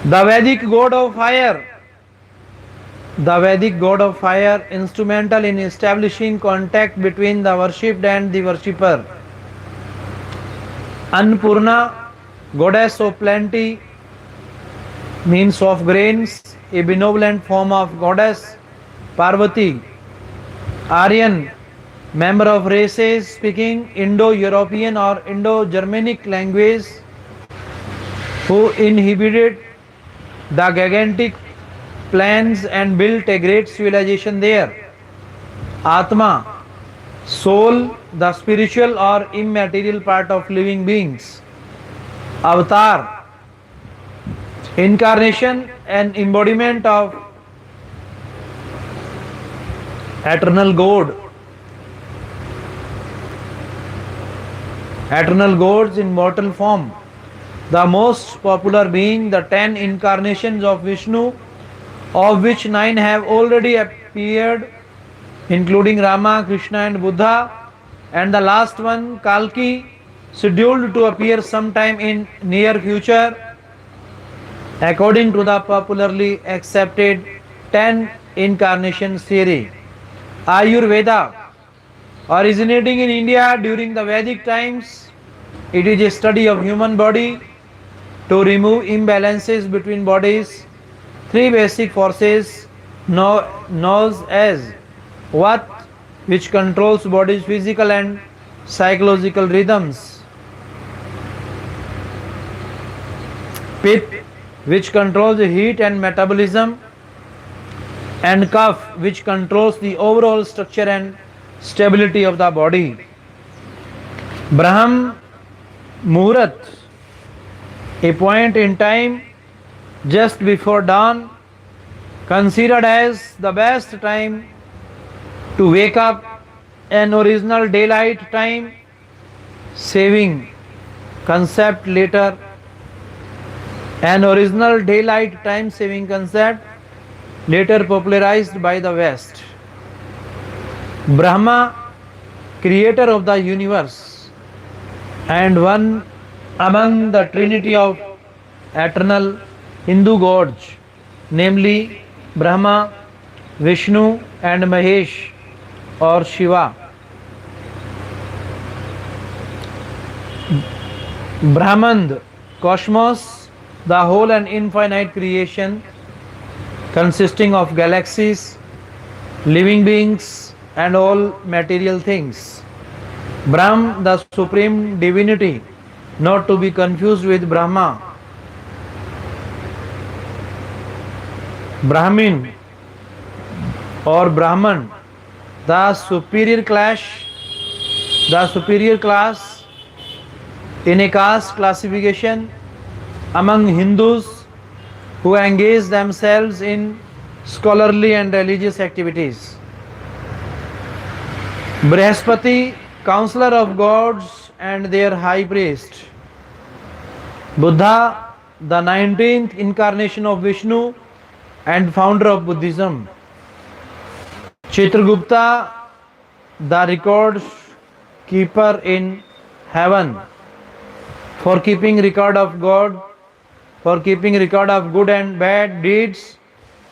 the Vedic god of fire. The Vedic god of fire, instrumental in establishing contact between the worshipped and the worshipper. Annapurna, goddess of plenty, means of grains, a benevolent form of goddess Parvati. Aryan, member of races speaking Indo-European or Indo-Germanic language, who inhabited the gigantic plains and built a great civilization there. Atma, soul, the spiritual or immaterial part of living beings. Avatar, incarnation and embodiment of eternal God. Eternal gods in mortal form. The most popular being the 10 incarnations of Vishnu, of which 9 have already appeared, including Rama, Krishna and Buddha, and the last one, Kalki, scheduled to appear sometime in near future, according to the popularly accepted 10 incarnation theory. Ayurveda, originating in India during the Vedic times, it is a study of human body, to remove imbalances between bodies. Three basic forces known as what, which controls body's physical and psychological rhythms. Pit, which controls the heat and metabolism, and Kaph, which controls the overall structure and stability of the body. Brahm Muhurat, a point in time just before dawn, considered as the best time to wake up, an original daylight time saving concept later, an original daylight time saving concept later popularized by the West. Brahma, creator of the universe and one among the trinity of eternal Hindu gods, namely Brahma, Vishnu and Mahesh or Shiva. Brahmand, cosmos, the whole and infinite creation consisting of galaxies, living beings and all material things. Brahm, the supreme divinity, not to be confused with Brahma. Brahmin or Brahman, the superior class in a caste classification among Hindus who engage themselves in scholarly and religious activities. Brihaspati, counselor of gods and their high priest. Buddha, the 19th incarnation of Vishnu and founder of Buddhism. Chitragupta, the record keeper in heaven, for keeping record of God, for keeping record of good and bad deeds,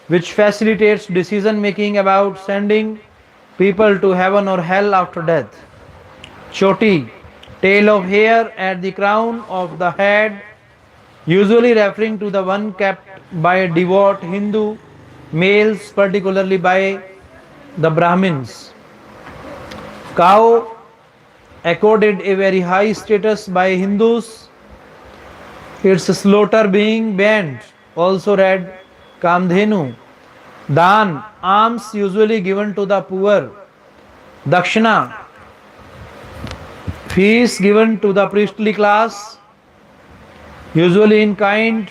which facilitates decision making about sending people to heaven or hell after death. Choti, tail of hair at the crown of the head, usually referring to the one kept by devout Hindu males, particularly by the Brahmins. Cow, accorded a very high status by Hindus, its slaughter being banned, also read Kamdhenu. Dan, alms usually given to the poor. Dakshina, fees given to the priestly class, usually in kind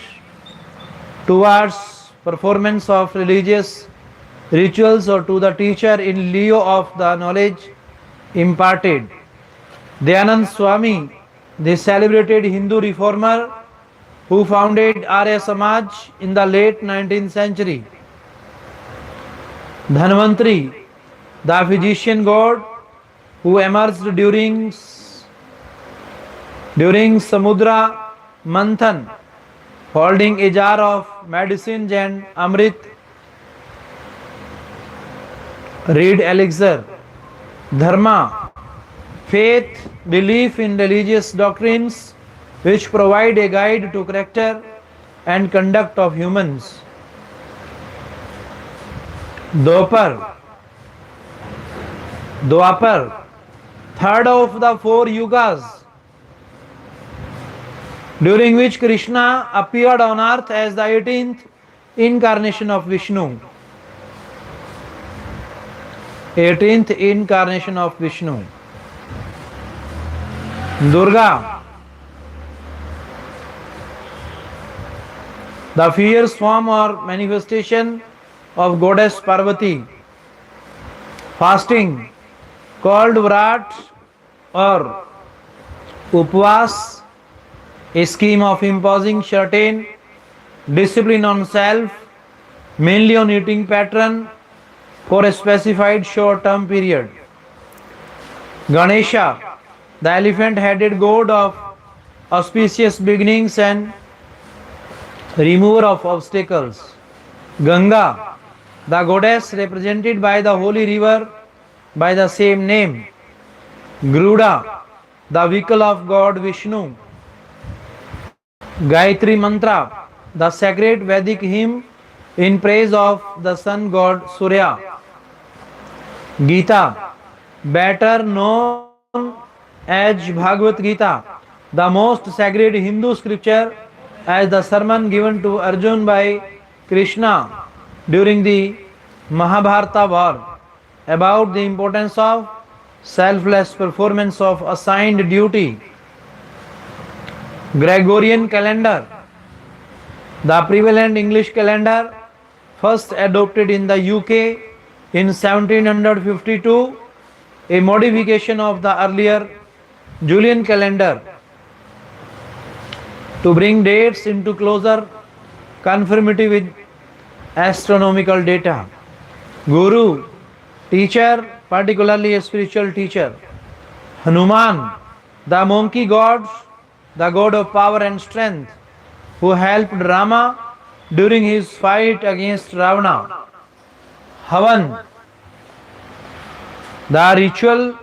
towards performance of religious rituals or to the teacher in lieu of the knowledge imparted. Dayanand Swami, the celebrated Hindu reformer who founded Arya Samaj in the late 19th century. Dhanvantri, the physician god who emerged during Samudra Manthan, holding a jar of medicines and Amrit, reed elixir. Dharma, faith, belief in religious doctrines which provide a guide to character and conduct of humans. Dwapar, third of the four yugas, during which Krishna appeared on earth as the 18th incarnation of Vishnu. 18th incarnation of Vishnu. Durga, the fierce form or manifestation of goddess Parvati. Fasting, called Vrat or Upvas, a scheme of imposing certain discipline on self, mainly on eating pattern for a specified short-term period. Ganesha, the elephant-headed god of auspicious beginnings and remover of obstacles. Ganga, the goddess represented by the holy river by the same name. Garuda, the vehicle of God Vishnu. Gayatri Mantra, the sacred Vedic hymn in praise of the sun god Surya. Gita, better known as Bhagavad Gita, the most sacred Hindu scripture as the sermon given to Arjun by Krishna during the Mahabharata war about the importance of selfless performance of assigned duty. Gregorian calendar, the prevalent English calendar, first adopted in the UK in 1752, a modification of the earlier Julian calendar to bring dates into closer conformity with astronomical data. Guru, teacher, particularly a spiritual teacher. Hanuman, the monkey god, the god of power and strength, who helped Rama during his fight against Ravana. Havan, the ritual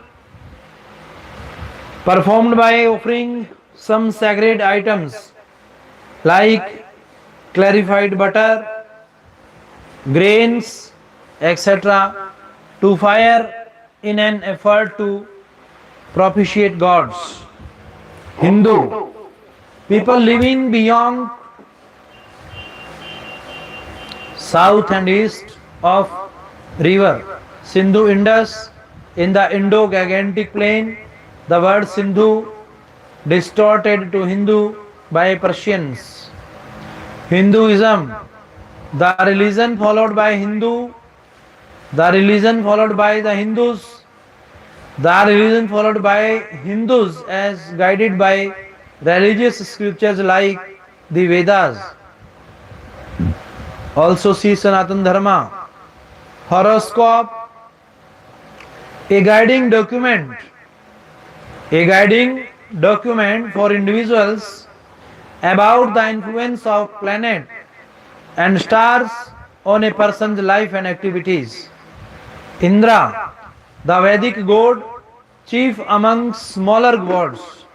performed by offering some sacred items like clarified butter, grains, etc., to fire in an effort to propitiate gods. Hindu, people living beyond south and east of river Sindhu Indus in the Indo-Gangetic plain, the word Sindhu distorted to Hindu by Persians. Hinduism, the religion followed by the religion followed by the Hindus, the religion followed by Hindus as guided by religious scriptures like the Vedas. Also see Sanatana Dharma. Horoscope, a guiding document for individuals about the influence of planet and stars on a person's life and activities. Indra, the Vedic god, chief among smaller gods.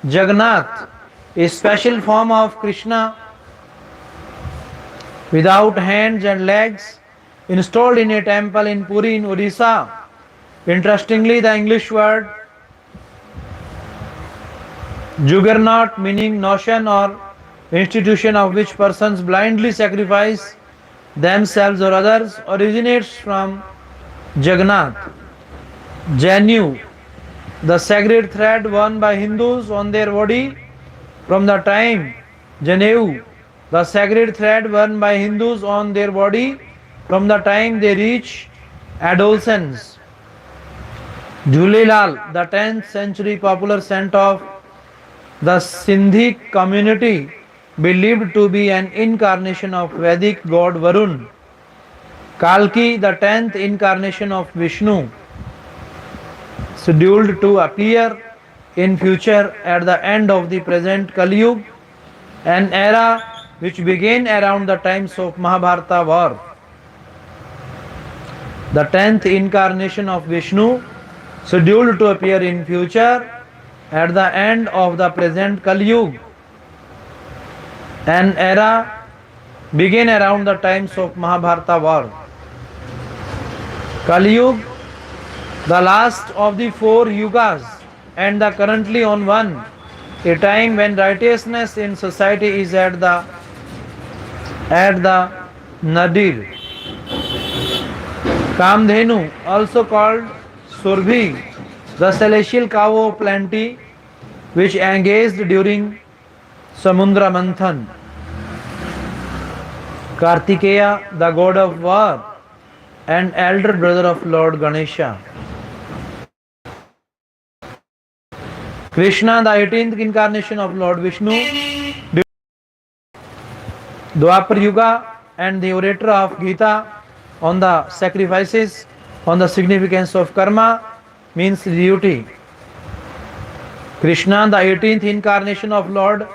Jagannath, a special form of Krishna without hands and legs, installed in a temple in Puri in Odisha. Interestingly, the English word juggernaut, meaning notion or institution of which persons blindly sacrifice themselves or others, originates from Jagannath. Janu, the sacred thread worn by Hindus on their body from the time Janeu, the sacred thread worn by Hindus on their body from the time they reach adolescence. Jhulelal, the 10th century popular saint of the Sindhi community, believed to be an incarnation of Vedic god Varun. Kalki, the 10th incarnation of Vishnu, scheduled to appear in future at the end of the present Kali Yuga, an era which began around the times of Mahabharata war. The 10th incarnation of Vishnu, scheduled to appear in future at the end of the present Kali Yuga, an era began around the times of Mahabharata war. Kali Yuga, the last of the 4 yugas and the currently on one, a time when righteousness in society is at the nadir. Kamdhenu, also called Surbhi, the celestial cow of plenty, which engaged during Samundra Manthan. Kartikeya, the god of war and elder brother of Lord Ganesha. Krishna, the 18th incarnation of Lord Vishnu, Dwapar Yuga, and the orator of Gita on the sacrifices, on the significance of karma, means duty. Krishna, the 18th incarnation of Lord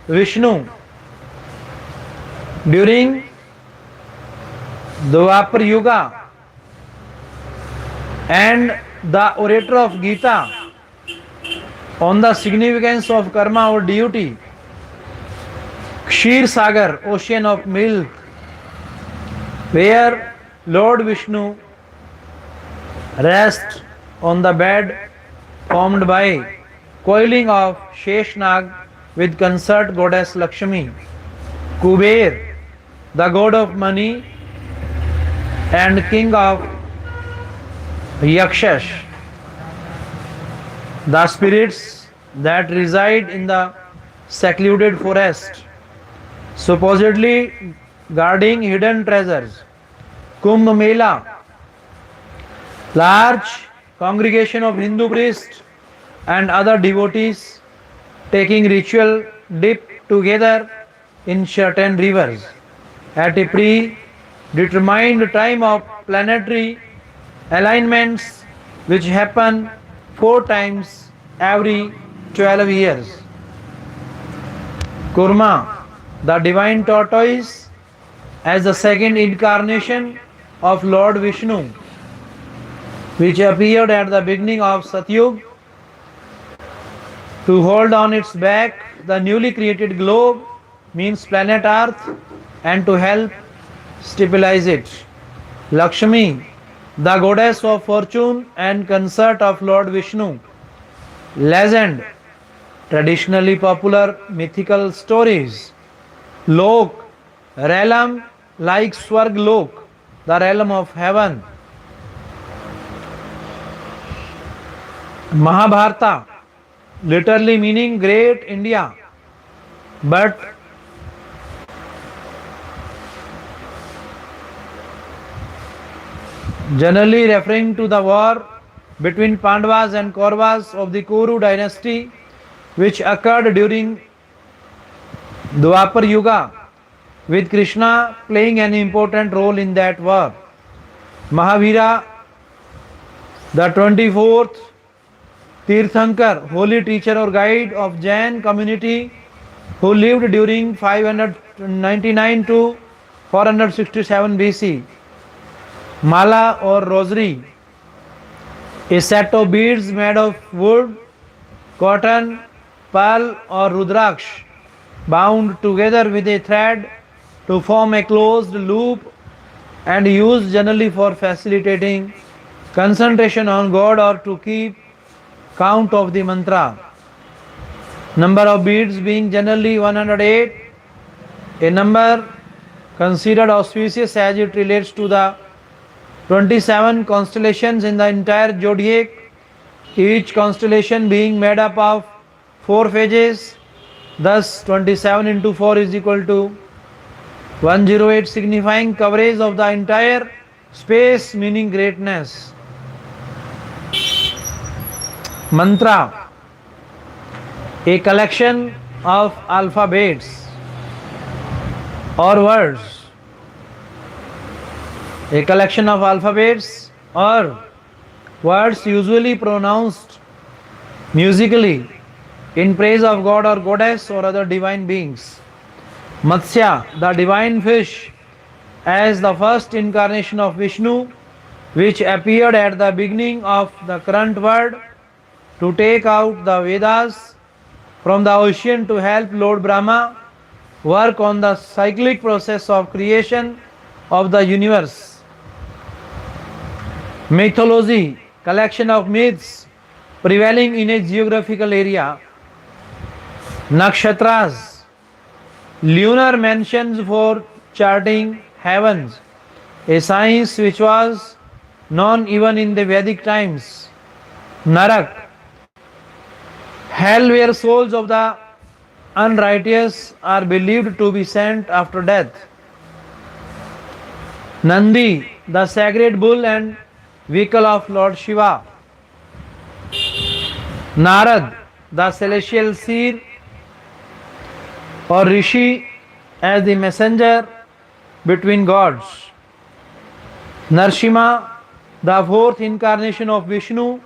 Vishnu, during Dwapar Yuga, and the orator of Gita on the significance of karma or duty. Kshir Sagar, ocean of milk, where Lord Vishnu rests on the bed formed by coiling of Sheshnag with consort goddess Lakshmi. Kuber, the god of money and king of Yakshas, the spirits that reside in the secluded forest, supposedly guarding hidden treasures. Kumbh Mela, large congregation of Hindu priests and other devotees taking ritual dip together in certain rivers at a predetermined time of planetary alignments which happen 4 times every 12 years. Kurma, the divine tortoise, as the second incarnation of Lord Vishnu, which appeared at the beginning of Satyug to hold on its back the newly created globe, means planet Earth, and to help stabilize it. Lakshmi, the goddess of fortune and consort of Lord Vishnu. Legend, traditionally popular mythical stories. Lok, realm like Swarg Lok, the realm of heaven. Mahabharata, literally meaning great India, but generally referring to the war between Pandavas and Kauravas of the Kuru dynasty, which occurred during Dwapar Yuga, with Krishna playing an important role in that war. Mahavira, the 24th Tirthankar, holy teacher or guide of Jain community, who lived during 599 to 467 BC. Mala or rosary, a set of beads made of wood, cotton, pearl or rudraksh, bound together with a thread to form a closed loop and used generally for facilitating concentration on God or to keep count of the mantra. Number of beads being generally 108, a number considered auspicious as it relates to the 27 constellations in the entire zodiac, each constellation being made up of 4 phases. Thus 27 into 4 is equal to 108, signifying coverage of the entire space, meaning greatness. Mantra, a collection of alphabets or words. A collection of alphabets or words usually pronounced musically in praise of God or goddess or other divine beings. Matsya, the divine fish, as the first incarnation of Vishnu, which appeared at the beginning of the current world to take out the Vedas from the ocean to help Lord Brahma work on the cyclic process of creation of the universe. Mythology, collection of myths prevailing in a geographical area. Nakshatras, lunar mentions for charting heavens, a science which was known even in the Vedic times. Narak, hell where souls of the unrighteous are believed to be sent after death. Nandi, the sacred bull and vehicle of Lord Shiva. Narad, the celestial seer or Rishi, as the messenger between gods. Narsimha, the fourth incarnation of Vishnu,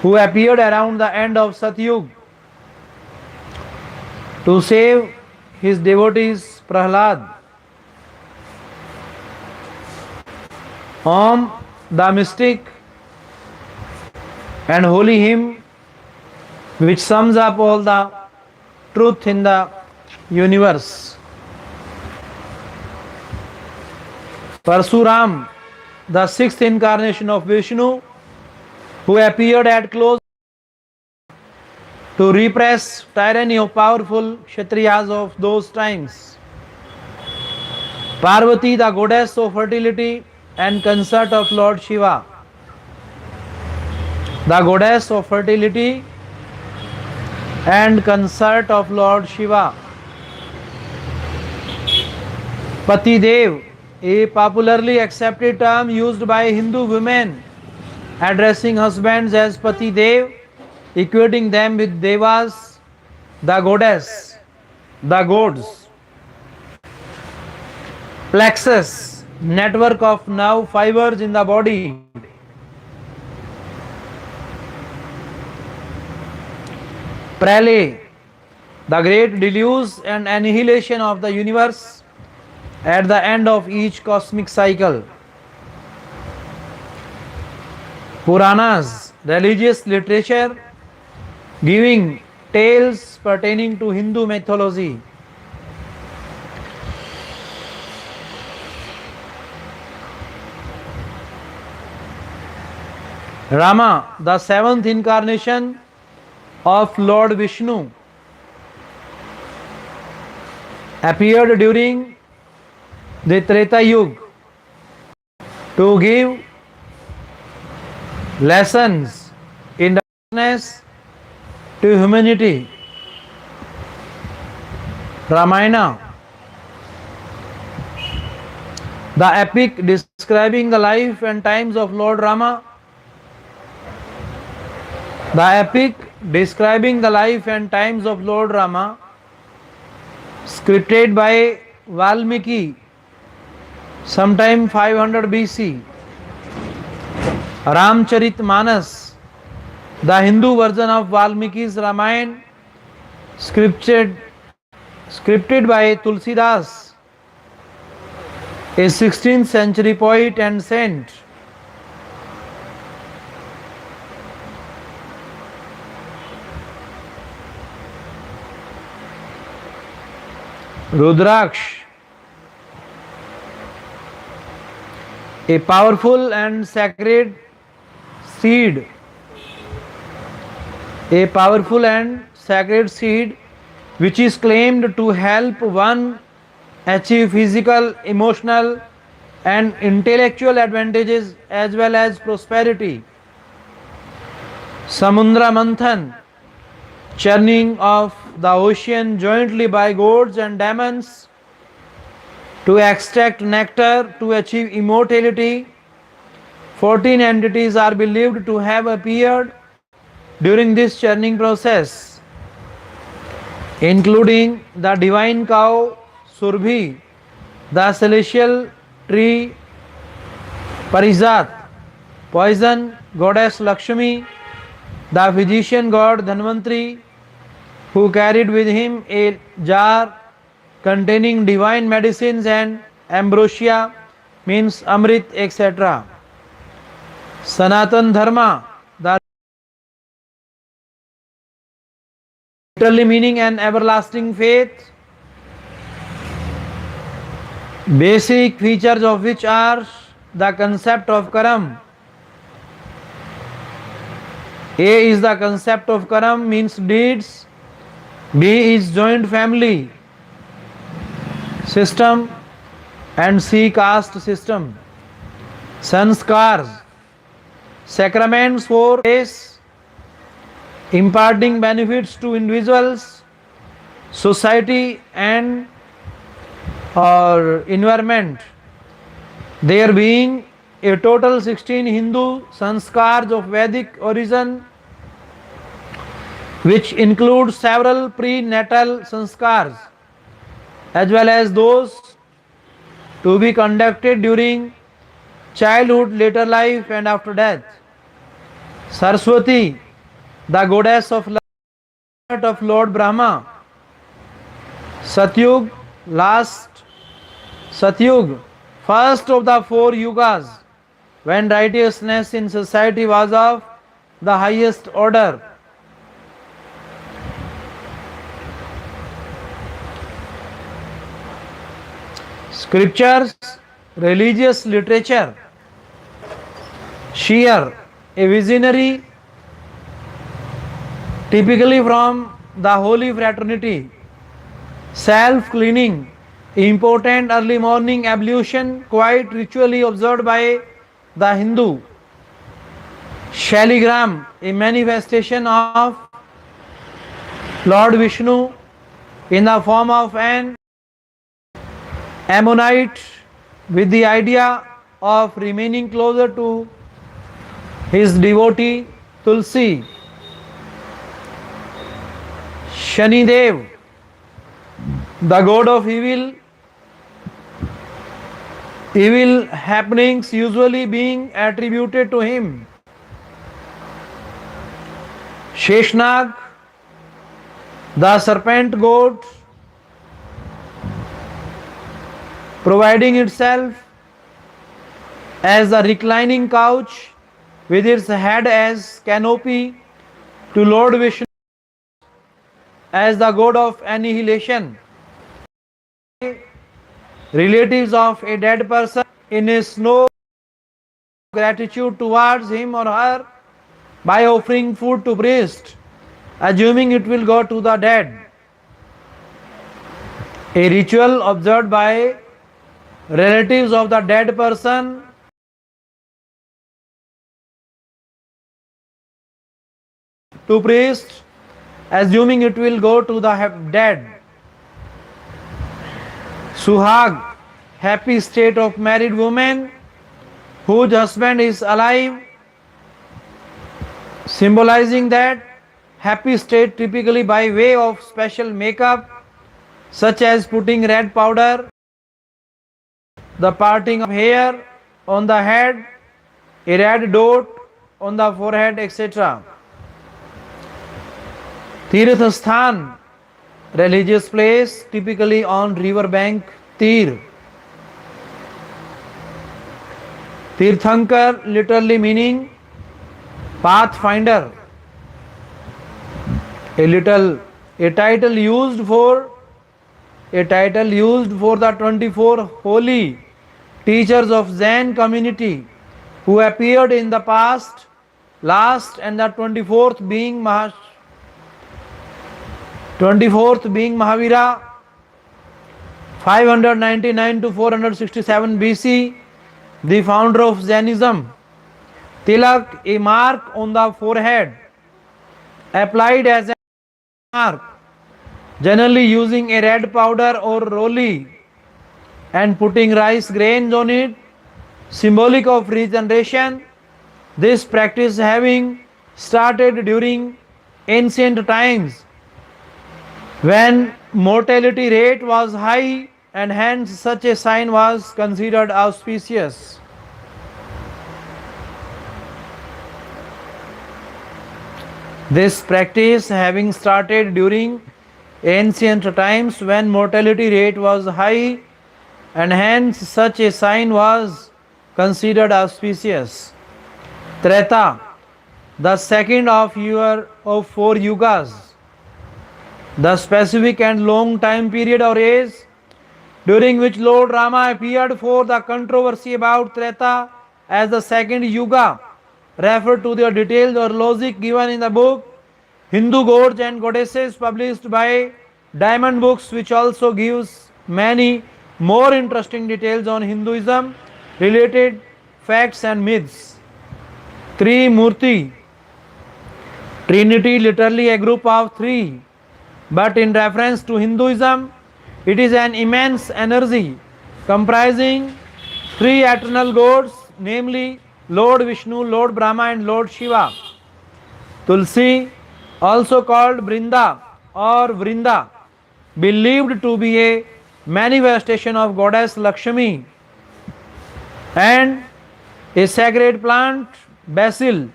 who appeared around the end of Satyug to save his devotees Prahlad. Om, the mystic and holy hymn which sums up all the truth in the universe. Parsuram, the sixth incarnation of Vishnu, who appeared at close to repress tyranny of powerful Kshatriyas of those times. Parvati, the goddess of fertility and consort of Lord Shiva. The goddess of fertility and consort of Lord Shiva. Pati Dev, a popularly accepted term used by Hindu women addressing husbands as Pati Dev, equating them with Devas, the goddess, the gods. Plexus, network of nerve fibers in the body. Pralay, the great deluge and annihilation of the universe at the end of each cosmic cycle. Puranas, religious literature giving tales pertaining to Hindu mythology. Rama, the seventh incarnation of Lord Vishnu, appeared during the Treta Yuga to give lessons in darkness to humanity. Ramayana, the epic describing the life and times of Lord Rama. The epic describing the life and times of Lord Rama, scripted by Valmiki, sometime 500 BC. Ramcharitmanas, the Hindu version of Valmiki's Ramayana, scripted by Tulsidas, a 16th century poet and saint. Rudraksh, a powerful and sacred seed, which is claimed to help one achieve physical, emotional and intellectual advantages as well as prosperity. Samundra Manthan, churning of the ocean jointly by gods and demons to extract nectar to achieve immortality. 14 entities are believed to have appeared during this churning process, including the divine cow Surbhi, the celestial tree Parijat, poison goddess Lakshmi, the physician god Dhanvantri, who carried with him a jar containing divine medicines and ambrosia, means Amrit, etc. Sanatan Dharma, the literally meaning an everlasting faith, basic features of which are the concept of karam. A is the concept of karam, means deeds. B is joint family system and C caste system. Sanskars, sacraments for grace, imparting benefits to individuals, society and or environment. There being a total 16 Hindu sanskars of Vedic origin, which include several prenatal sanskars as well as those to be conducted during childhood, later life and after death. Saraswati, the goddess of love of Lord Brahma. Satyug, first of the 4 yugas, when righteousness in society was of the highest order. Scriptures, religious literature. Shear, a visionary, typically from the Holy Fraternity. Self-cleaning, important early morning ablution, quite ritually observed by the Hindu. Shaligram, a manifestation of Lord Vishnu in the form of an ammonite with the idea of remaining closer to his devotee Tulsi. Shanidev, the god of evil happenings usually being attributed to him. Sheshnag, the serpent god, providing itself as a reclining couch with its head as canopy to Lord Vishnu as the god of annihilation. Relatives of a dead person in a snow gratitude towards him or her by offering food to priest, assuming it will go to the dead. A ritual observed by relatives of the dead person to priest, assuming it will go to the dead. Suhag, happy state of married woman whose husband is alive, symbolizing that happy state typically by way of special makeup such as putting red powder, the parting of hair on the head, a red dot on the forehead, etc. Tirth Sthan, religious place typically on river bank, Tir. Tirthankar literally meaning pathfinder. A title used for the 24 holy teachers of Zen community who appeared in the past, last, and the 24th being Mahavira, 599 to 467 BC, the founder of Jainism. Tilak, a mark on the forehead, applied as a mark, generally using a red powder or roli and putting rice grains on it, symbolic of regeneration. This practice having started during ancient times when mortality rate was high and hence such a sign was considered auspicious. This practice having started during ancient times when mortality rate was high and hence such a sign was considered auspicious. Treta, the second of 4 yugas, the specific and long time period or age during which Lord Rama appeared for the controversy about Treta as the second yuga, refer to the details or logic given in the book Hindu Gods and Goddesses published by Diamond Books, which also gives many more interesting details on Hinduism related facts and myths. Trimurti, Trinity, literally a group of three, but in reference to Hinduism, it is an immense energy comprising three eternal gods, namely Lord Vishnu, Lord Brahma, and Lord Shiva. Tulsi, also called Brinda or Vrinda, believed to be a manifestation of goddess Lakshmi, and a sacred plant, basil,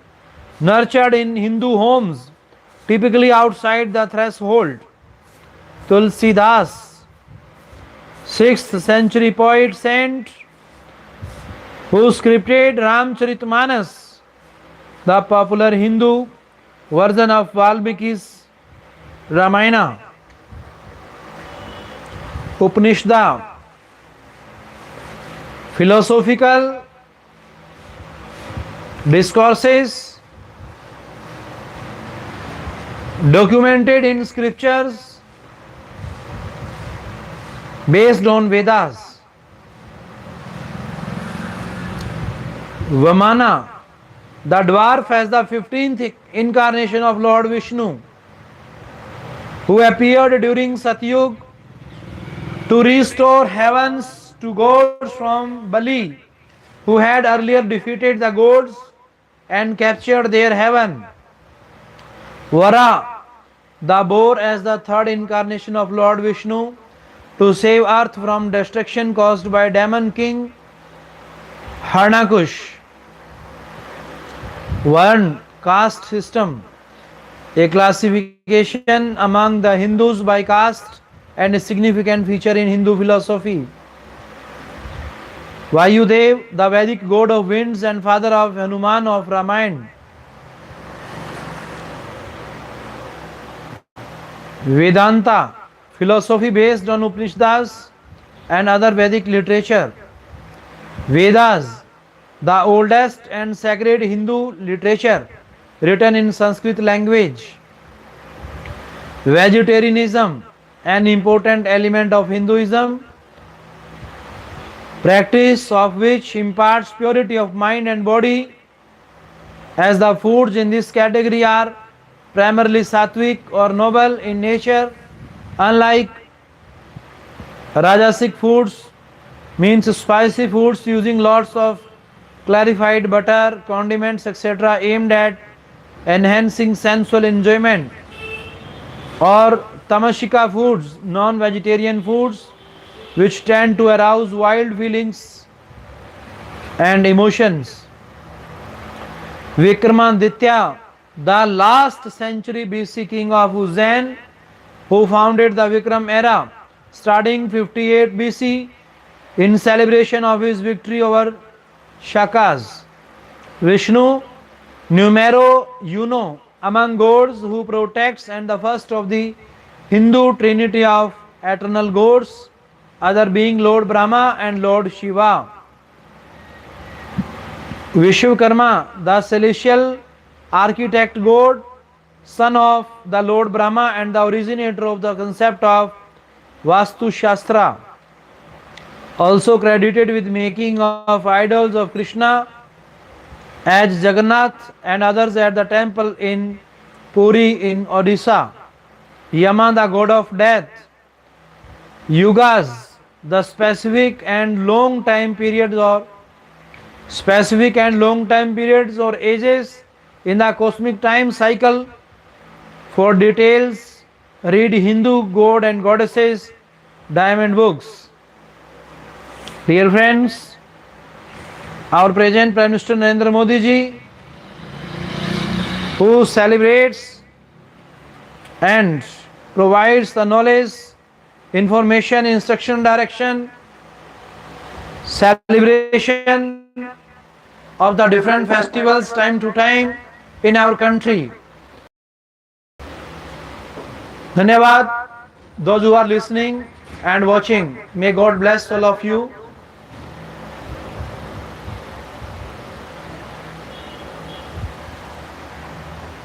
nurtured in Hindu homes, typically outside the threshold. Tulsidas, 6th century poet saint, who scripted Ramcharitmanas, the popular Hindu version of Valmiki's Ramayana. Upanishad, philosophical discourses documented in scriptures based on Vedas. Vamana, the dwarf, as the 15th incarnation of Lord Vishnu, who appeared during Satyug to restore heavens to gods from Bali, who had earlier defeated the gods and captured their heaven. Vara, the boar, as the third incarnation of Lord Vishnu, to save earth from destruction caused by demon king Harnakush. Varn, caste system, a classification among the Hindus by caste and a significant feature in Hindu philosophy. Vayudev, the Vedic god of winds and father of Hanuman of Ramayana. Vedanta, philosophy based on Upanishads and other Vedic literature. Vedas, the oldest and sacred Hindu literature written in Sanskrit language. Vegetarianism, an important element of Hinduism, practice of which imparts purity of mind and body, as the foods in this category are primarily sattvic or noble in nature, unlike rajasic foods, means spicy foods using lots of clarified butter, condiments, etc., aimed at enhancing sensual enjoyment, or tamashika foods, non-vegetarian foods, which tend to arouse wild feelings and emotions. Vikramaditya, the last century BC king of Ujjain, who founded the Vikram era, starting 58 BC, in celebration of his victory over Shakas. Vishnu, numero uno among gods who protects, and the first of the Hindu trinity of eternal gods, other being Lord Brahma and Lord Shiva. Vishwakarma, the celestial architect god, son of the Lord Brahma and the originator of the concept of Vastu Shastra, also credited with making of idols of Krishna as Jagannath and others at the temple in Puri in Odisha. Yama, the god of death. Yugas, the specific and long time periods or ages in the cosmic time cycle. For details, read Hindu god and goddesses diamond books. Dear friends, our present Prime Minister Narendra Modi ji, who celebrates and provides the knowledge, information, instruction, direction, celebration of the different festivals time to time in our country. Dhanyavad, those who are listening and watching. May God bless all of you.